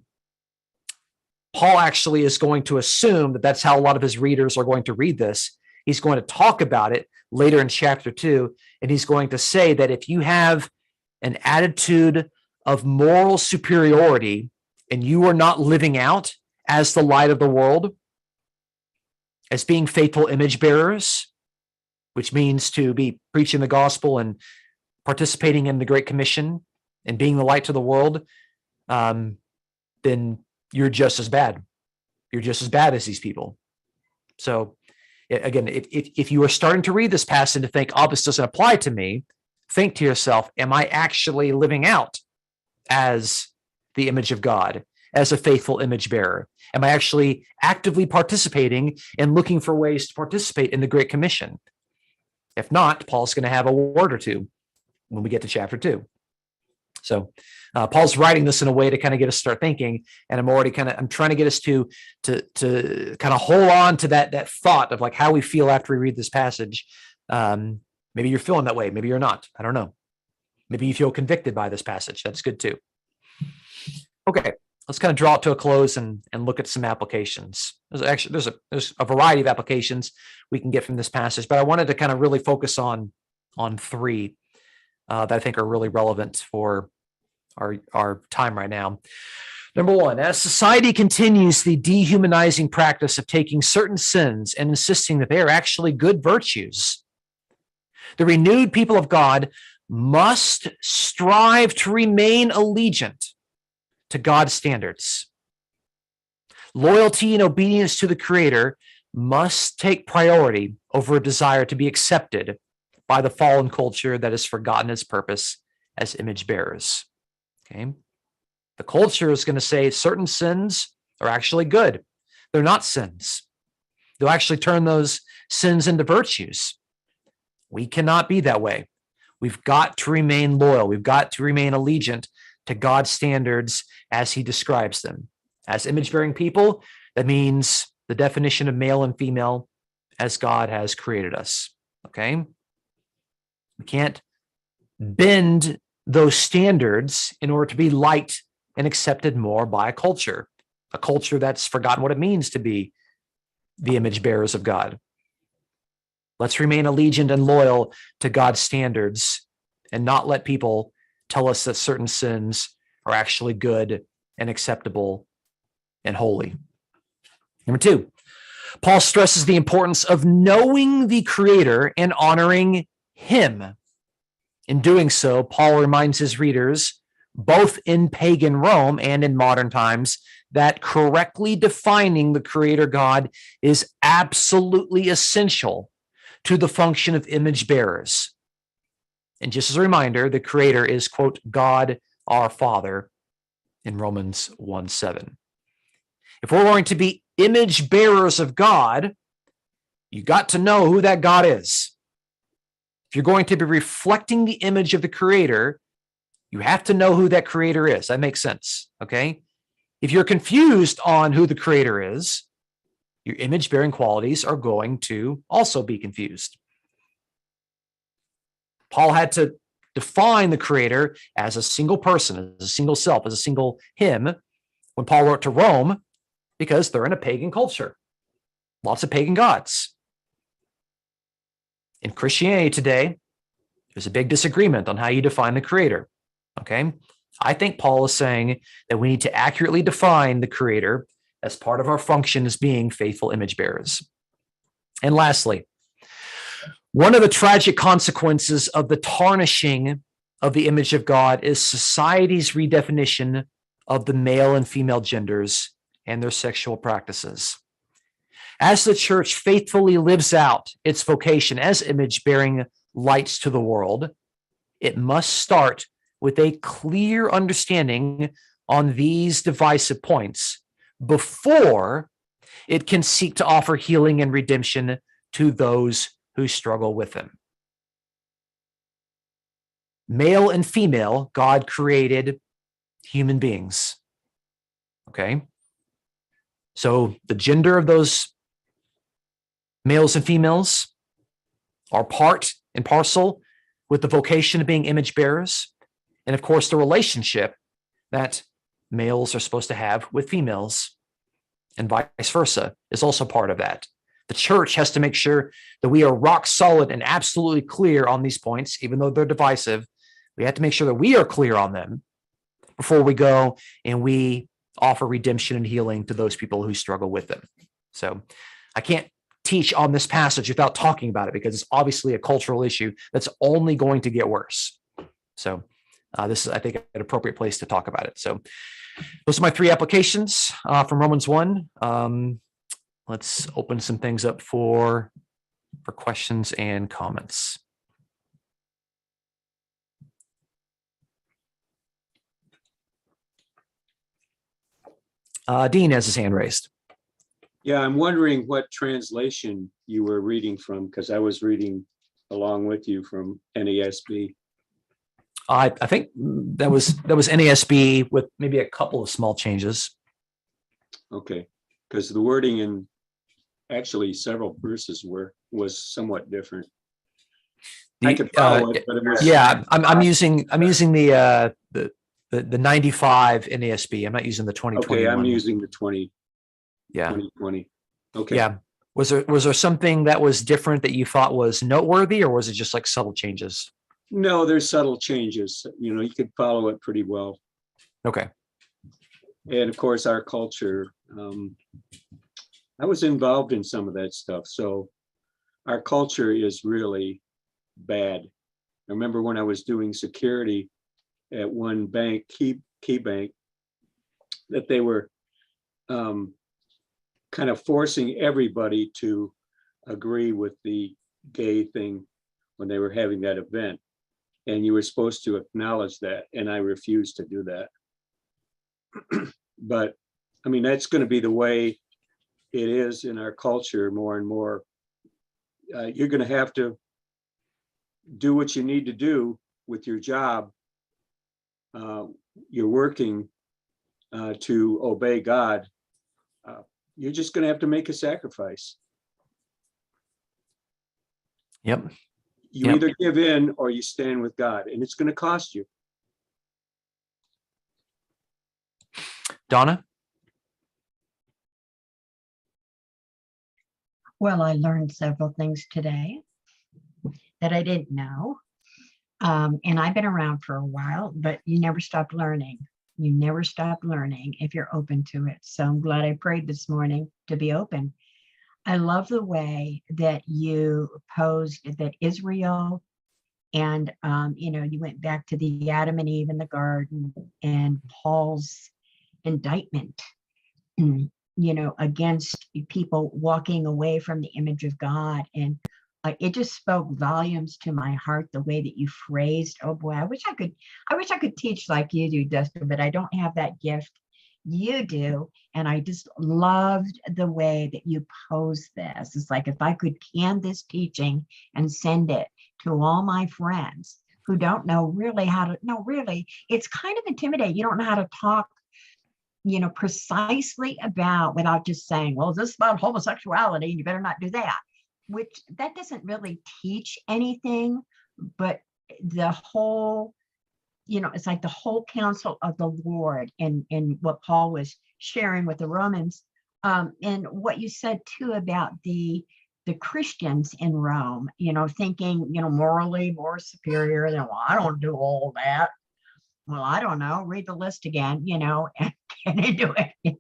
actually is going to assume that that's how a lot of his readers are going to read this. He's going to talk about it later in chapter 2, and he's going to say that if you have an attitude of moral superiority and you are not living out as the light of the world, as being faithful image bearers, which means to be preaching the gospel and participating in the Great Commission and being the light to the world, then you're just as bad. You're just as bad as these people. So again, if you are starting to read this passage and think, oh, this doesn't apply to me, think to yourself, am I actually living out as the image of God, as a faithful image bearer? Am I actually actively participating and looking for ways to participate in the Great Commission? If not, Paul's going to have a word or two when we get to chapter 2. So Paul's writing this in a way to kind of get us to start thinking, and I'm trying to get us to kind of hold on to that thought of like how we feel after we read this passage. Maybe you're feeling that way. Maybe you're not. I don't know. Maybe you feel convicted by this passage. That's good too. Okay, let's kind of draw it to a close and look at some applications. There's a variety of applications we can get from this passage, but I wanted to kind of really focus on 3 that I think are really relevant for our time right now. Number 1, as society continues the dehumanizing practice of taking certain sins and insisting that they are actually good virtues, the renewed people of God must strive to remain allegiant to God's standards. Loyalty and obedience to the Creator must take priority over a desire to be accepted by the fallen culture that has forgotten its purpose as image bearers. Okay? The culture is going to say certain sins are actually good. They're not sins. They'll actually turn those sins into virtues. We cannot be that way. We've got to remain loyal. We've got to remain allegiant to God's standards as he describes them. As image-bearing people, that means the definition of male and female as God has created us. Okay? We can't bend those standards in order to be liked and accepted more by a culture that's forgotten what it means to be the image bearers of God. Let's remain allegiant and loyal to God's standards and not let people tell us that certain sins are actually good and acceptable and holy. Number 2, Paul stresses the importance of knowing the Creator and honoring him. In doing so, Paul reminds his readers, both in pagan Rome and in modern times, that correctly defining the Creator God is absolutely essential to the function of image bearers. And just as a reminder, the Creator is, quote, God our Father in Romans 1:7. If we're going to be image bearers of God, you got to know who that God is. If you're going to be reflecting the image of the Creator, you have to know who that Creator is. That makes sense, okay? If you're confused on who the Creator is, your image-bearing qualities are going to also be confused. Paul had to define the Creator as a single person, as a single self, as a single him, when Paul wrote to Rome, because they're in a pagan culture. Lots of pagan gods. In Christianity today, there's a big disagreement on how you define the Creator. Okay? I think Paul is saying that we need to accurately define the Creator as part of our function as being faithful image bearers. And lastly, one of the tragic consequences of the tarnishing of the image of God is society's redefinition of the male and female genders and their sexual practices. As the church faithfully lives out its vocation as image-bearing lights to the world, it must start with a clear understanding on these divisive points before it can seek to offer healing and redemption to those who struggle with them. Male and female, God created human beings. Okay? So the gender of those males and females are part and parcel with the vocation of being image bearers. And of course, the relationship that males are supposed to have with females and vice versa is also part of that. The church has to make sure that we are rock solid and absolutely clear on these points, even though they're divisive. We have to make sure that we are clear on them before we go and we offer redemption and healing to those people who struggle with them. So I can't teach on this passage without talking about it, because it's obviously a cultural issue that's only going to get worse. So this is, I think, an appropriate place to talk about it. So those are my three applications from Romans 1. Let's open some things up for questions and comments. Dean has his hand raised. Yeah, I'm wondering what translation you were reading from, because I was reading along with you from NASB. I think that was NASB with maybe a couple of small changes. Okay, because the wording in actually several verses was somewhat different. I could follow it, but it was, yeah. I'm using the 95 NASB. I'm not using the 2020. okay, I'm using the 2020. Okay. Yeah. Was there something that was different that you thought was noteworthy, or was it just like subtle changes? No, there's subtle changes. You could follow it pretty well. Okay. And of course, our culture, I was involved in some of that stuff. So our culture is really bad. I remember when I was doing security at one bank, Key Bank, that they were kind of forcing everybody to agree with the gay thing when they were having that event. And you were supposed to acknowledge that. And I refused to do that. But I mean, that's going to be the way it is in our culture more and more. You're going to have to do what you need to do with your job. You're working to obey God. You're just going to have to make a sacrifice. Yep. You either give in or you stand with God, and it's going to cost you. Donna? Well, I learned several things today that I didn't know. And I've been around for a while, but you never stop learning. You never stop learning if you're open to it. So I'm glad I prayed this morning to be open. I love the way that you posed that Israel and, you went back to the Adam and Eve in the garden and Paul's indictment, against people walking away from the image of God. And it just spoke volumes to my heart, the way that you phrased. Oh boy, I wish I could teach like you do, Dustin, but I don't have that gift. You do. And I just loved the way that you posed this. It's like, if I could can this teaching and send it to all my friends who don't know really how to, no, really, it's kind of intimidating. You don't know how to talk, precisely about, without just saying, well, this is about homosexuality, you better not do that, which that doesn't really teach anything, but the whole, it's like the whole counsel of the Lord in what Paul was sharing with the Romans. And what you said too about the Christians in Rome, thinking, morally more superior than, well, I don't do all that. Well, I don't know, read the list again, and get into it,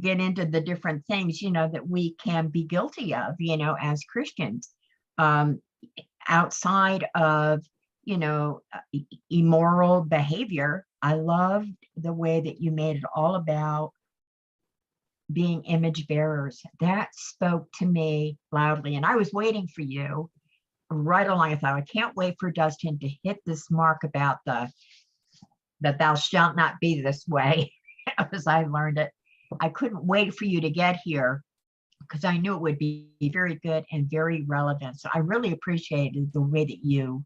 get into the different things, that we can be guilty of, as Christians, outside of, immoral behavior. I loved the way that you made it all about being image bearers. That spoke to me loudly. And I was waiting for you right along. I thought, I can't wait for Dustin to hit this mark about that thou shalt not be this way, as I learned it. I couldn't wait for you to get here because I knew it would be very good and very relevant. So I really appreciated the way that you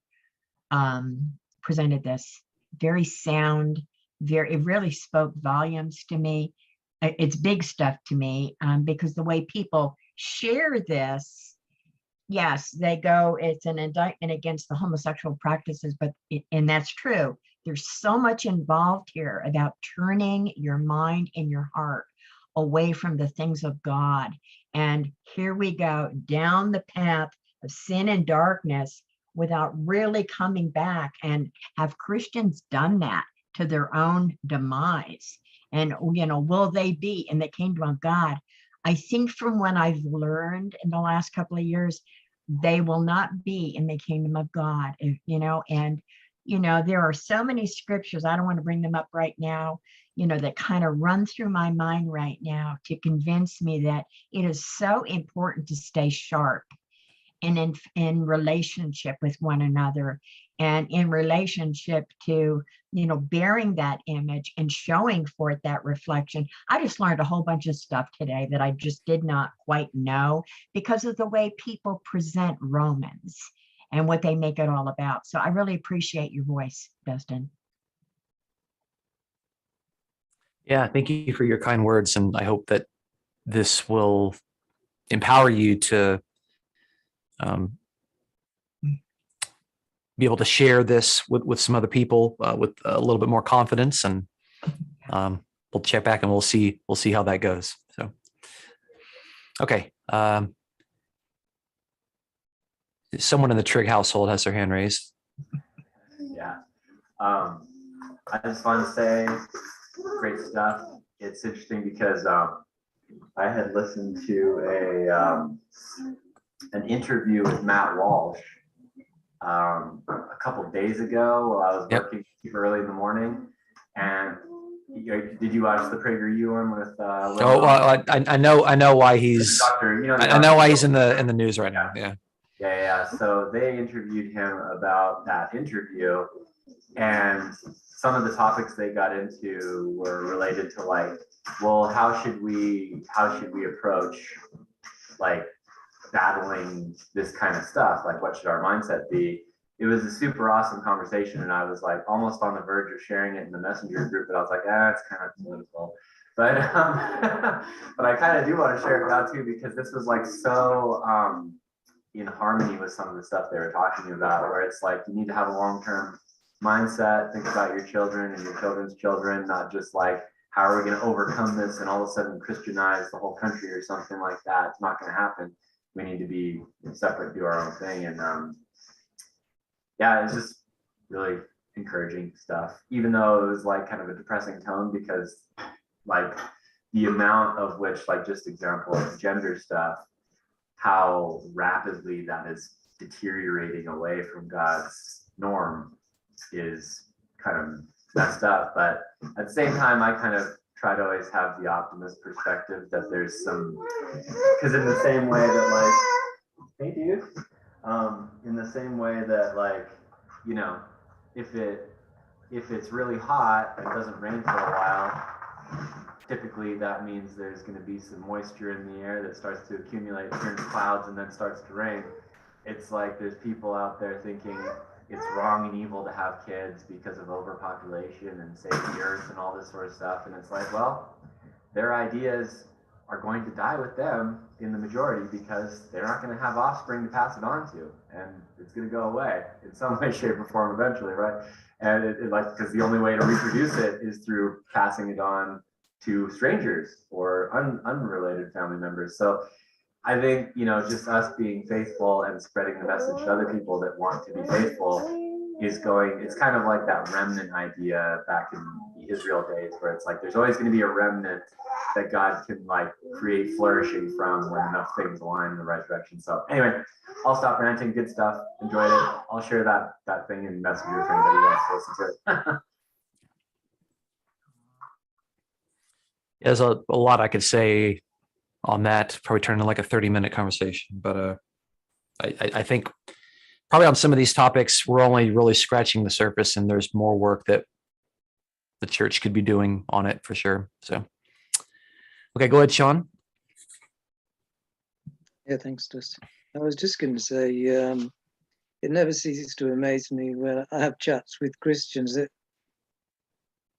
presented this. Very sound, it really spoke volumes to me. It's big stuff to me, because the way people share this, yes, they go, it's an indictment against the homosexual practices, and that's true. There's so much involved here about turning your mind and your heart away from the things of God And here we go down the path of sin and darkness without really coming back. And have Christians done that to their own demise? And, will they be in the kingdom of God? I think from what I've learned in the last couple of years, they will not be in the kingdom of God, there are so many scriptures. I don't want to bring them up right now, that kind of run through my mind right now to convince me that it is so important to stay sharp and in relationship with one another, and in relationship to bearing that image and showing forth that reflection. I just learned a whole bunch of stuff today that I just did not quite know because of the way people present Romans and what they make it all about. So I really appreciate your voice, Dustin. Yeah, thank you for your kind words, and I hope that this will empower you to be able to share this with some other people with a little bit more confidence, and we'll check back and we'll see how that goes. So, okay. Someone in the Trigg household has their hand raised. Yeah. I just want to say great stuff. It's interesting because I had listened to an interview with Matt Walsh a couple of days ago while I was working early in the morning. And did you watch the PragerU one with? I know why he's. Doctor, I know why he's in the news right now. Yeah. Yeah. So they interviewed him about that interview, and some of the topics they got into were related to how should we approach battling this kind of stuff? What should our mindset be? It was a super awesome conversation, and I was almost on the verge of sharing it in the messenger group, but I was like, it's kind of political. But but I kind of do want to share it now too, because this was so in harmony with some of the stuff they were talking about, where it's you need to have a long-term mindset, think about your children and your children's children, not just how are we going to overcome this and all of a sudden Christianize the whole country or something like that. It's not going to happen. We need to be separate, do our own thing. And it's just really encouraging stuff, even though it was kind of a depressing tone, because the amount of which, just example of gender stuff, how rapidly that is deteriorating away from God's norm is kind of messed up. But at the same time, I kind of try to always have the optimist perspective that there's some, because in the same way that hey dude, in the same way that if it's really hot and it doesn't rain for a while, typically that means there's going to be some moisture in the air that starts to accumulate, turns clouds, and then starts to rain. It's there's people out there thinking it's wrong and evil to have kids because of overpopulation and save the earth and all this sort of stuff. And it's well, their ideas are going to die with them in the majority, because they're not going to have offspring to pass it on to, and it's going to go away in some way, shape, or form eventually, right? And because the only way to reproduce it is through passing it on to strangers or unrelated family members. So I think, just us being faithful and spreading the message to other people that want to be faithful it's kind of like that remnant idea back in the Israel days, where it's there's always going to be a remnant that God can create flourishing from when enough things align in the right direction. So anyway, I'll stop ranting. Good stuff. Enjoyed it. I'll share that thing in Messenger if anybody wants to listen to it. There's a lot I could say on that, probably turn into a 30-minute conversation. But I think probably on some of these topics, we're only really scratching the surface, and there's more work that the church could be doing on it for sure. So, okay, go ahead, Sean. Yeah, thanks, Dustin. I was just going to say, it never ceases to amaze me when I have chats with Christians that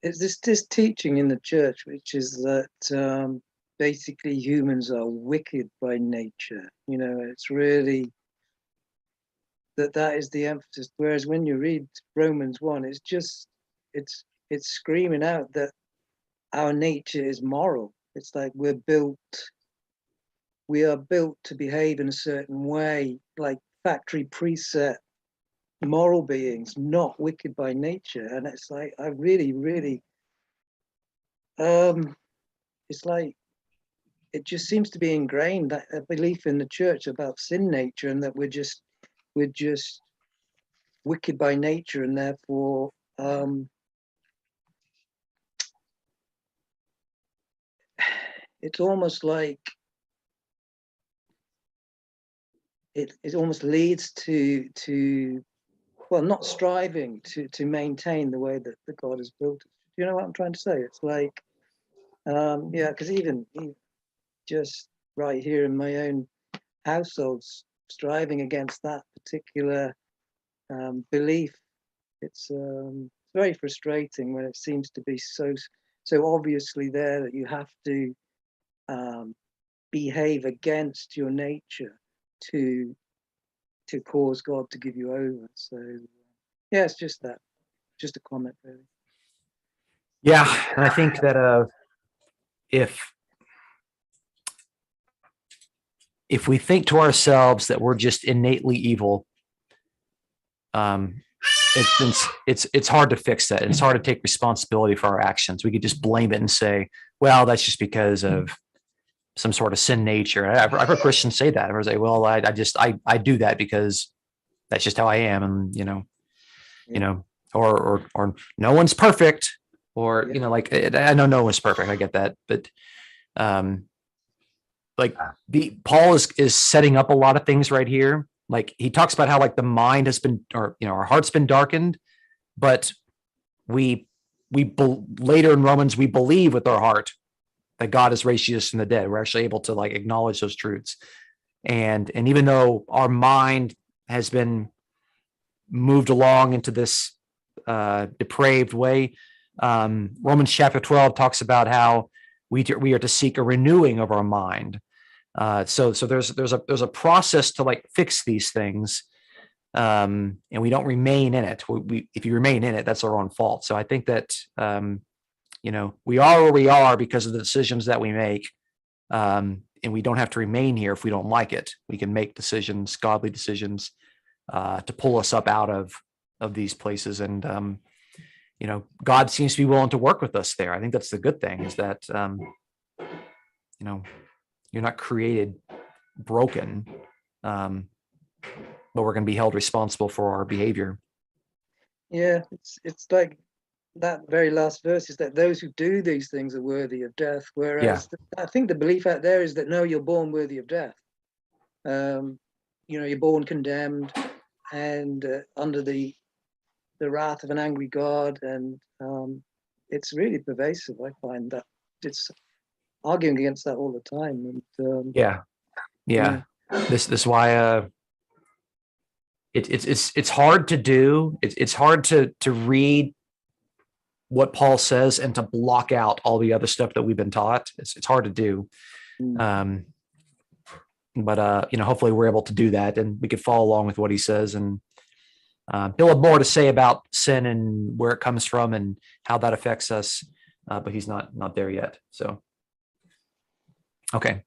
it's this teaching in the church, which is that basically humans are wicked by nature. It's really that is the emphasis. Whereas when you read Romans 1, it's screaming out that our nature is moral. It's we're we are built to behave in a certain way, like factory preset moral beings, not wicked by nature. And it's like, I really, really, it's like, it just seems to be ingrained, that a belief in the church about sin nature, and that we're just wicked by nature, and therefore it's almost like it almost leads to well, not striving to maintain the way that the God has built it. Do you know what I'm trying to say? It's like yeah, because even just right here in my own household, striving against that particular belief, it's very frustrating when it seems to be so obviously there that you have to behave against your nature to cause God to give you over. So yeah, it's just that, just a comment really. Yeah, and I think that if we think to ourselves that we're just innately evil, it's hard to fix that. It's hard to take responsibility for our actions. We could just blame it and say, well, that's just because of some sort of sin nature. I've heard Christians say that. I was like, well, I do that because that's just how I am. And, or no one's perfect, or, like, I know no one's perfect. I get that. But, like Paul is setting up a lot of things right here. Like he talks about how like the mind has been, or, our heart's been darkened, but we later in Romans, we believe with our heart that God has raised Jesus from the dead. We're actually able to like acknowledge those truths. And even though our mind has been moved along into this depraved way, Romans chapter 12 talks about how we are to seek a renewing of our mind. So there's a process to like fix these things, and we don't remain in it. If you remain in it, that's our own fault. So I think that we are where we are because of the decisions that we make, and we don't have to remain here if we don't like it. We can make decisions, godly decisions, to pull us up out of these places. And God seems to be willing to work with us there. I think that's the good thing, is that you're not created broken, but we're going to be held responsible for our behavior. Yeah, it's like that very last verse is that those who do these things are worthy of death. Whereas I think the belief out there is that no, you're born worthy of death. You're born condemned and under the wrath of an angry God, and it's really pervasive. I find that it's arguing against that all the time. And This is why it's hard to do. It's hard to read what Paul says and to block out all the other stuff that we've been taught. It's hard to do. But hopefully we're able to do that, and we could follow along with what he says. And he'll have more to say about sin and where it comes from and how that affects us. But he's not there yet. So, okay.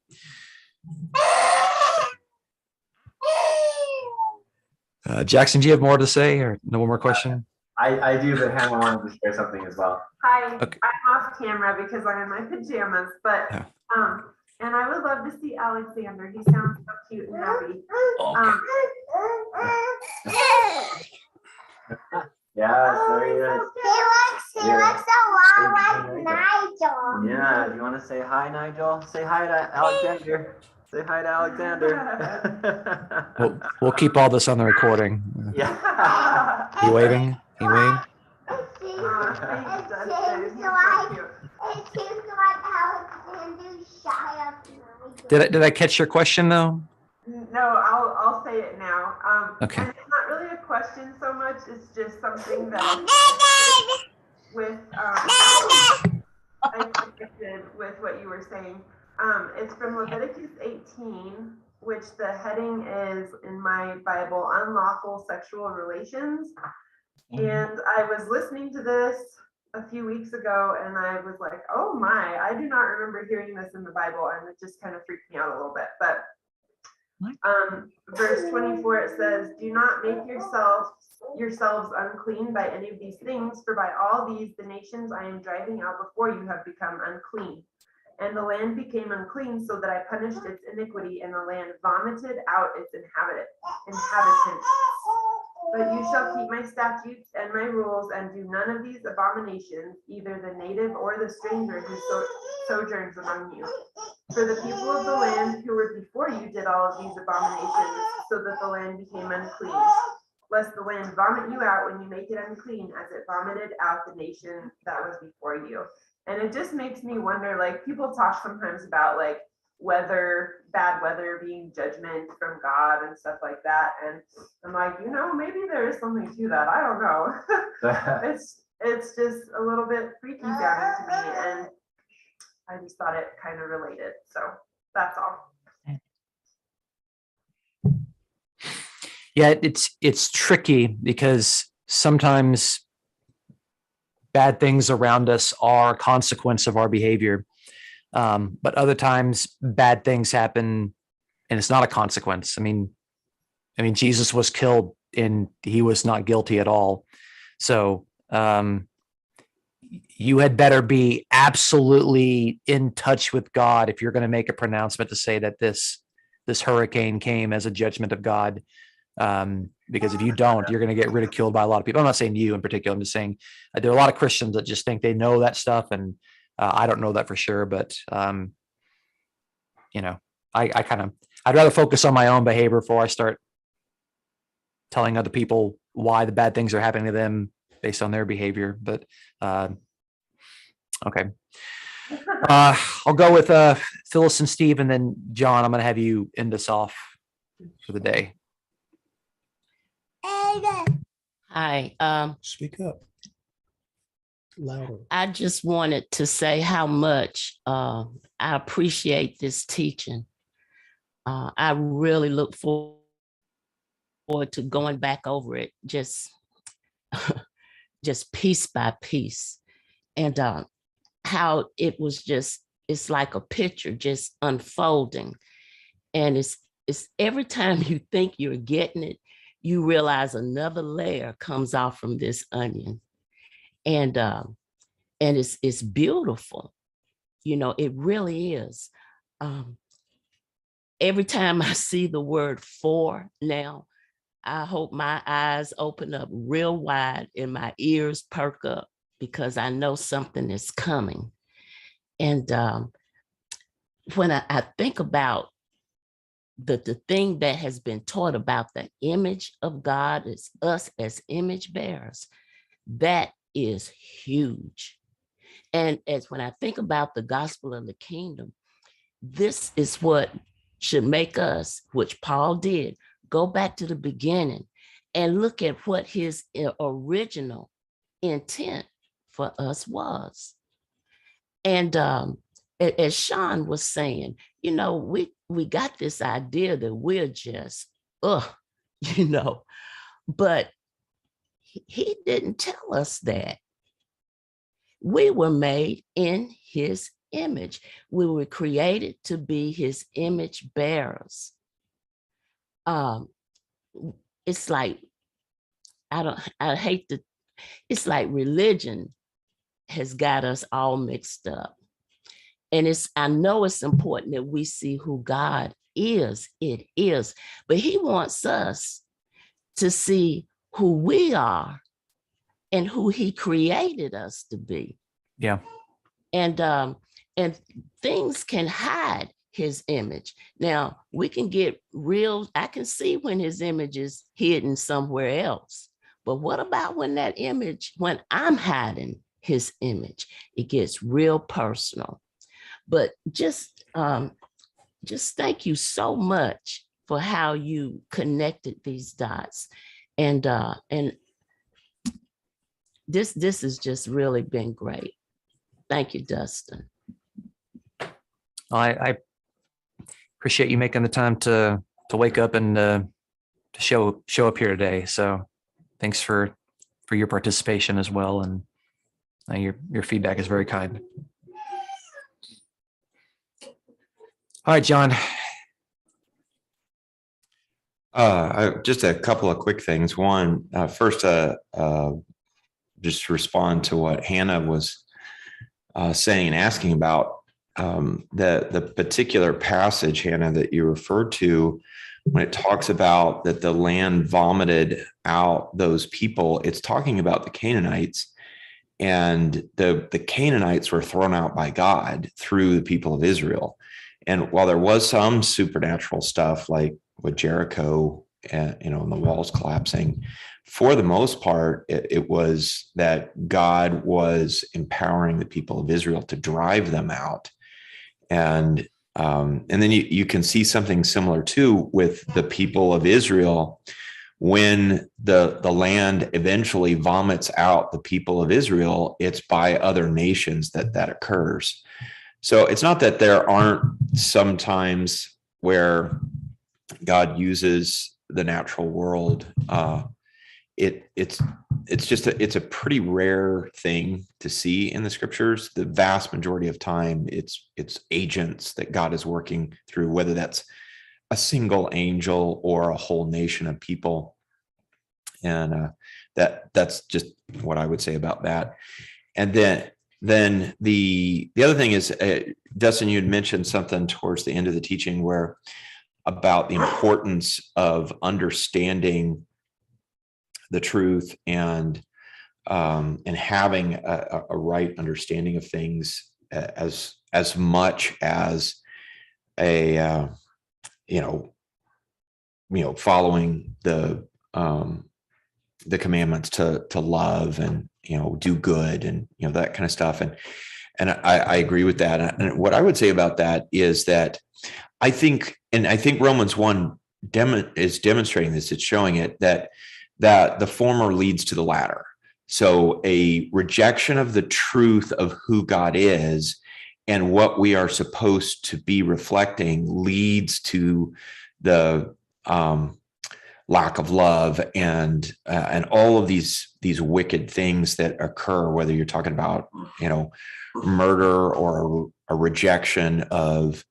Jackson, do you have more to say, or no more question? I do, but Hannah wanted to share something as well. Hi, Okay. I'm off camera because I'm in my pajamas, but and I would love to see Alexander. He sounds so cute and happy. Yeah, there he is. He looks a lot like Nigel. Yeah, you want to say hi, Nigel? Say hi to Alexander. Say hi to Alexander. We'll keep all this on the recording. Yeah. He waving? He waving? It seems like Alexander's shy of Nigel. Did I catch your question though? No, I'll say it now. Okay. And it's not really a question so much. It's just something that with I connected with what you were saying. It's from Leviticus 18, which the heading is in my Bible, unlawful sexual relations. And I was listening to this a few weeks ago, and I was like, oh my, I do not remember hearing this in the Bible, and it just kind of freaked me out a little bit. But verse 24, it says, do not make yourselves unclean by any of these things, for by all these the nations I am driving out before you have become unclean. And the land became unclean, so that I punished its iniquity, and the land vomited out its inhabitants. But you shall keep my statutes and my rules, and do none of these abominations, either the native or the stranger who sojourns among you. For the people of the land who were before you did all of these abominations, so that the land became unclean. Lest the land vomit you out when you make it unclean, as it vomited out the nation that was before you. And it just makes me wonder, like, people talk sometimes about like bad weather being judgment from God and stuff like that. And I'm like, maybe there is something to that. I don't know. It's just a little bit freaky sounding to me. And I just thought it kind of related. So that's all. Yeah, it's tricky because sometimes bad things around us are a consequence of our behavior. But other times bad things happen and it's not a consequence. I mean, Jesus was killed and he was not guilty at all. So you had better be absolutely in touch with God if you're going to make a pronouncement to say that this hurricane came as a judgment of God. Because if you don't, you're going to get ridiculed by a lot of people. I'm not saying you in particular. I'm just saying there are a lot of Christians that just think they know that stuff. And I don't know that for sure, but I'd rather focus on my own behavior before I start telling other people why the bad things are happening to them based on their behavior. But okay. I'll go with Phyllis and Steve, and then John, I'm going to have you end us off for the day. Hi. Speak up. Louder. I just wanted to say how much I appreciate this teaching. I really look forward to going back over it, just piece by piece, and how it was it's like a picture just unfolding, and it's every time you think you're getting it, you realize another layer comes off from this onion. And it's beautiful. It really is. Every time I see the word "for" now, I hope my eyes open up real wide and my ears perk up, because I know something is coming. And when I think about the thing that has been taught about the image of God is us as image bearers, that is huge. And as when I think about the gospel of the kingdom, this is what should make us, which Paul did, go back to the beginning and look at what his original intent for us was. And as Sean was saying, we got this idea that we're just, but he didn't tell us that. We were made in his image. We were created to be his image bearers. It's like, it's like religion has got us all mixed up. And I know it's important that we see who God is. It is, but he wants us to see who we are and who he created us to be. Yeah. And things can hide his image. Now we can get real. I can see when his image is hidden somewhere else, but what about when I'm hiding his image? It gets real personal. But just thank you so much for how you connected these dots. And this has just really been great. Thank you, Dustin. I appreciate you making the time to wake up and to show up here today. So thanks for your participation as well. And Your feedback is very kind. All right, John. Just a couple of quick things. One, first, just respond to what Hannah was saying and asking about the particular passage, Hannah, that you referred to when it talks about that the land vomited out those people. It's talking about the Canaanites, and the Canaanites were thrown out by God through the people of Israel. And while there was some supernatural stuff like with Jericho and, and the walls collapsing, for the most part, it was that God was empowering the people of Israel to drive them out. And then you can see something similar too with the people of Israel. When the land eventually vomits out the people of Israel, it's by other nations that occurs. So it's not that there aren't some times where God uses the natural world. It's a pretty rare thing to see in the scriptures. The vast majority of time, it's agents that God is working through, whether that's a single angel or a whole nation of people. And that's just what I would say about that. And then the other thing is, Dustin, you had mentioned something towards the end of the teaching where about the importance of understanding the truth and having a right understanding of things as much as a following the commandments to love and do good and that kind of stuff. And I agree with that. And what I would say about that is that I think Romans 1 is demonstrating this. It's showing it that the former leads to the latter. So a rejection of the truth of who God is and what we are supposed to be reflecting leads to the lack of love and all of these wicked things that occur, whether you're talking about murder or a rejection of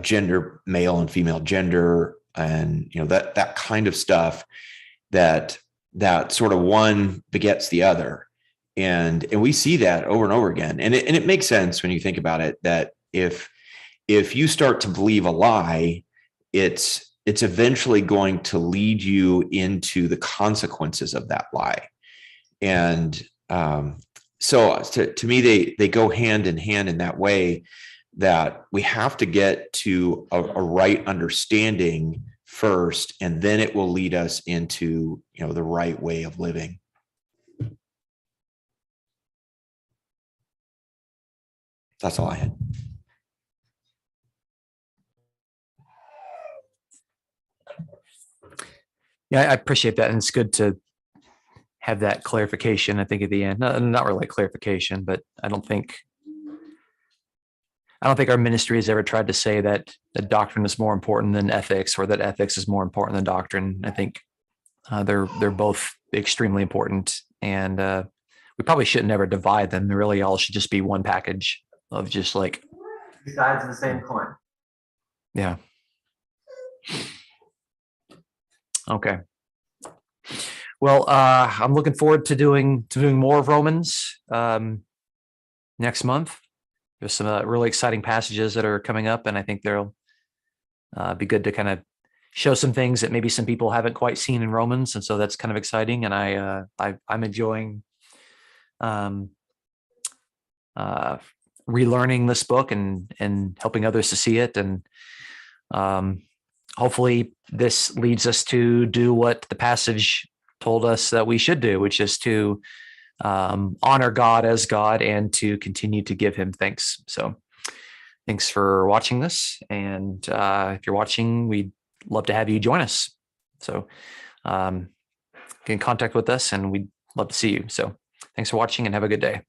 gender, male and female gender, and that kind of stuff that sort of one begets the other, and we see that over and over again, and it makes sense when you think about it, that if you start to believe a lie, it's eventually going to lead you into the consequences of that lie. And so to me, they go hand in hand in that way, that we have to get to a right understanding first, and then it will lead us into the right way of living. That's all I had. Yeah, I appreciate that. And it's good to have that clarification, I think, at the end. Not really clarification, but I don't think our ministry has ever tried to say that the doctrine is more important than ethics, or that ethics is more important than doctrine. I think they're both extremely important, and we probably shouldn't ever divide them. They really all should just be one package of just like sides of the same coin. Yeah. Okay. Well, I'm looking forward to doing more of Romans next month. There's some really exciting passages that are coming up, and I think they'll be good to kind of show some things that maybe some people haven't quite seen in Romans, and so that's kind of exciting. And I'm enjoying relearning this book and helping others to see it, and hopefully this leads us to do what the passage told us that we should do, which is to honor God as God and to continue to give him thanks. So thanks for watching this. And if you're watching, we'd love to have you join us. So get in contact with us and we'd love to see you. So thanks for watching and have a good day.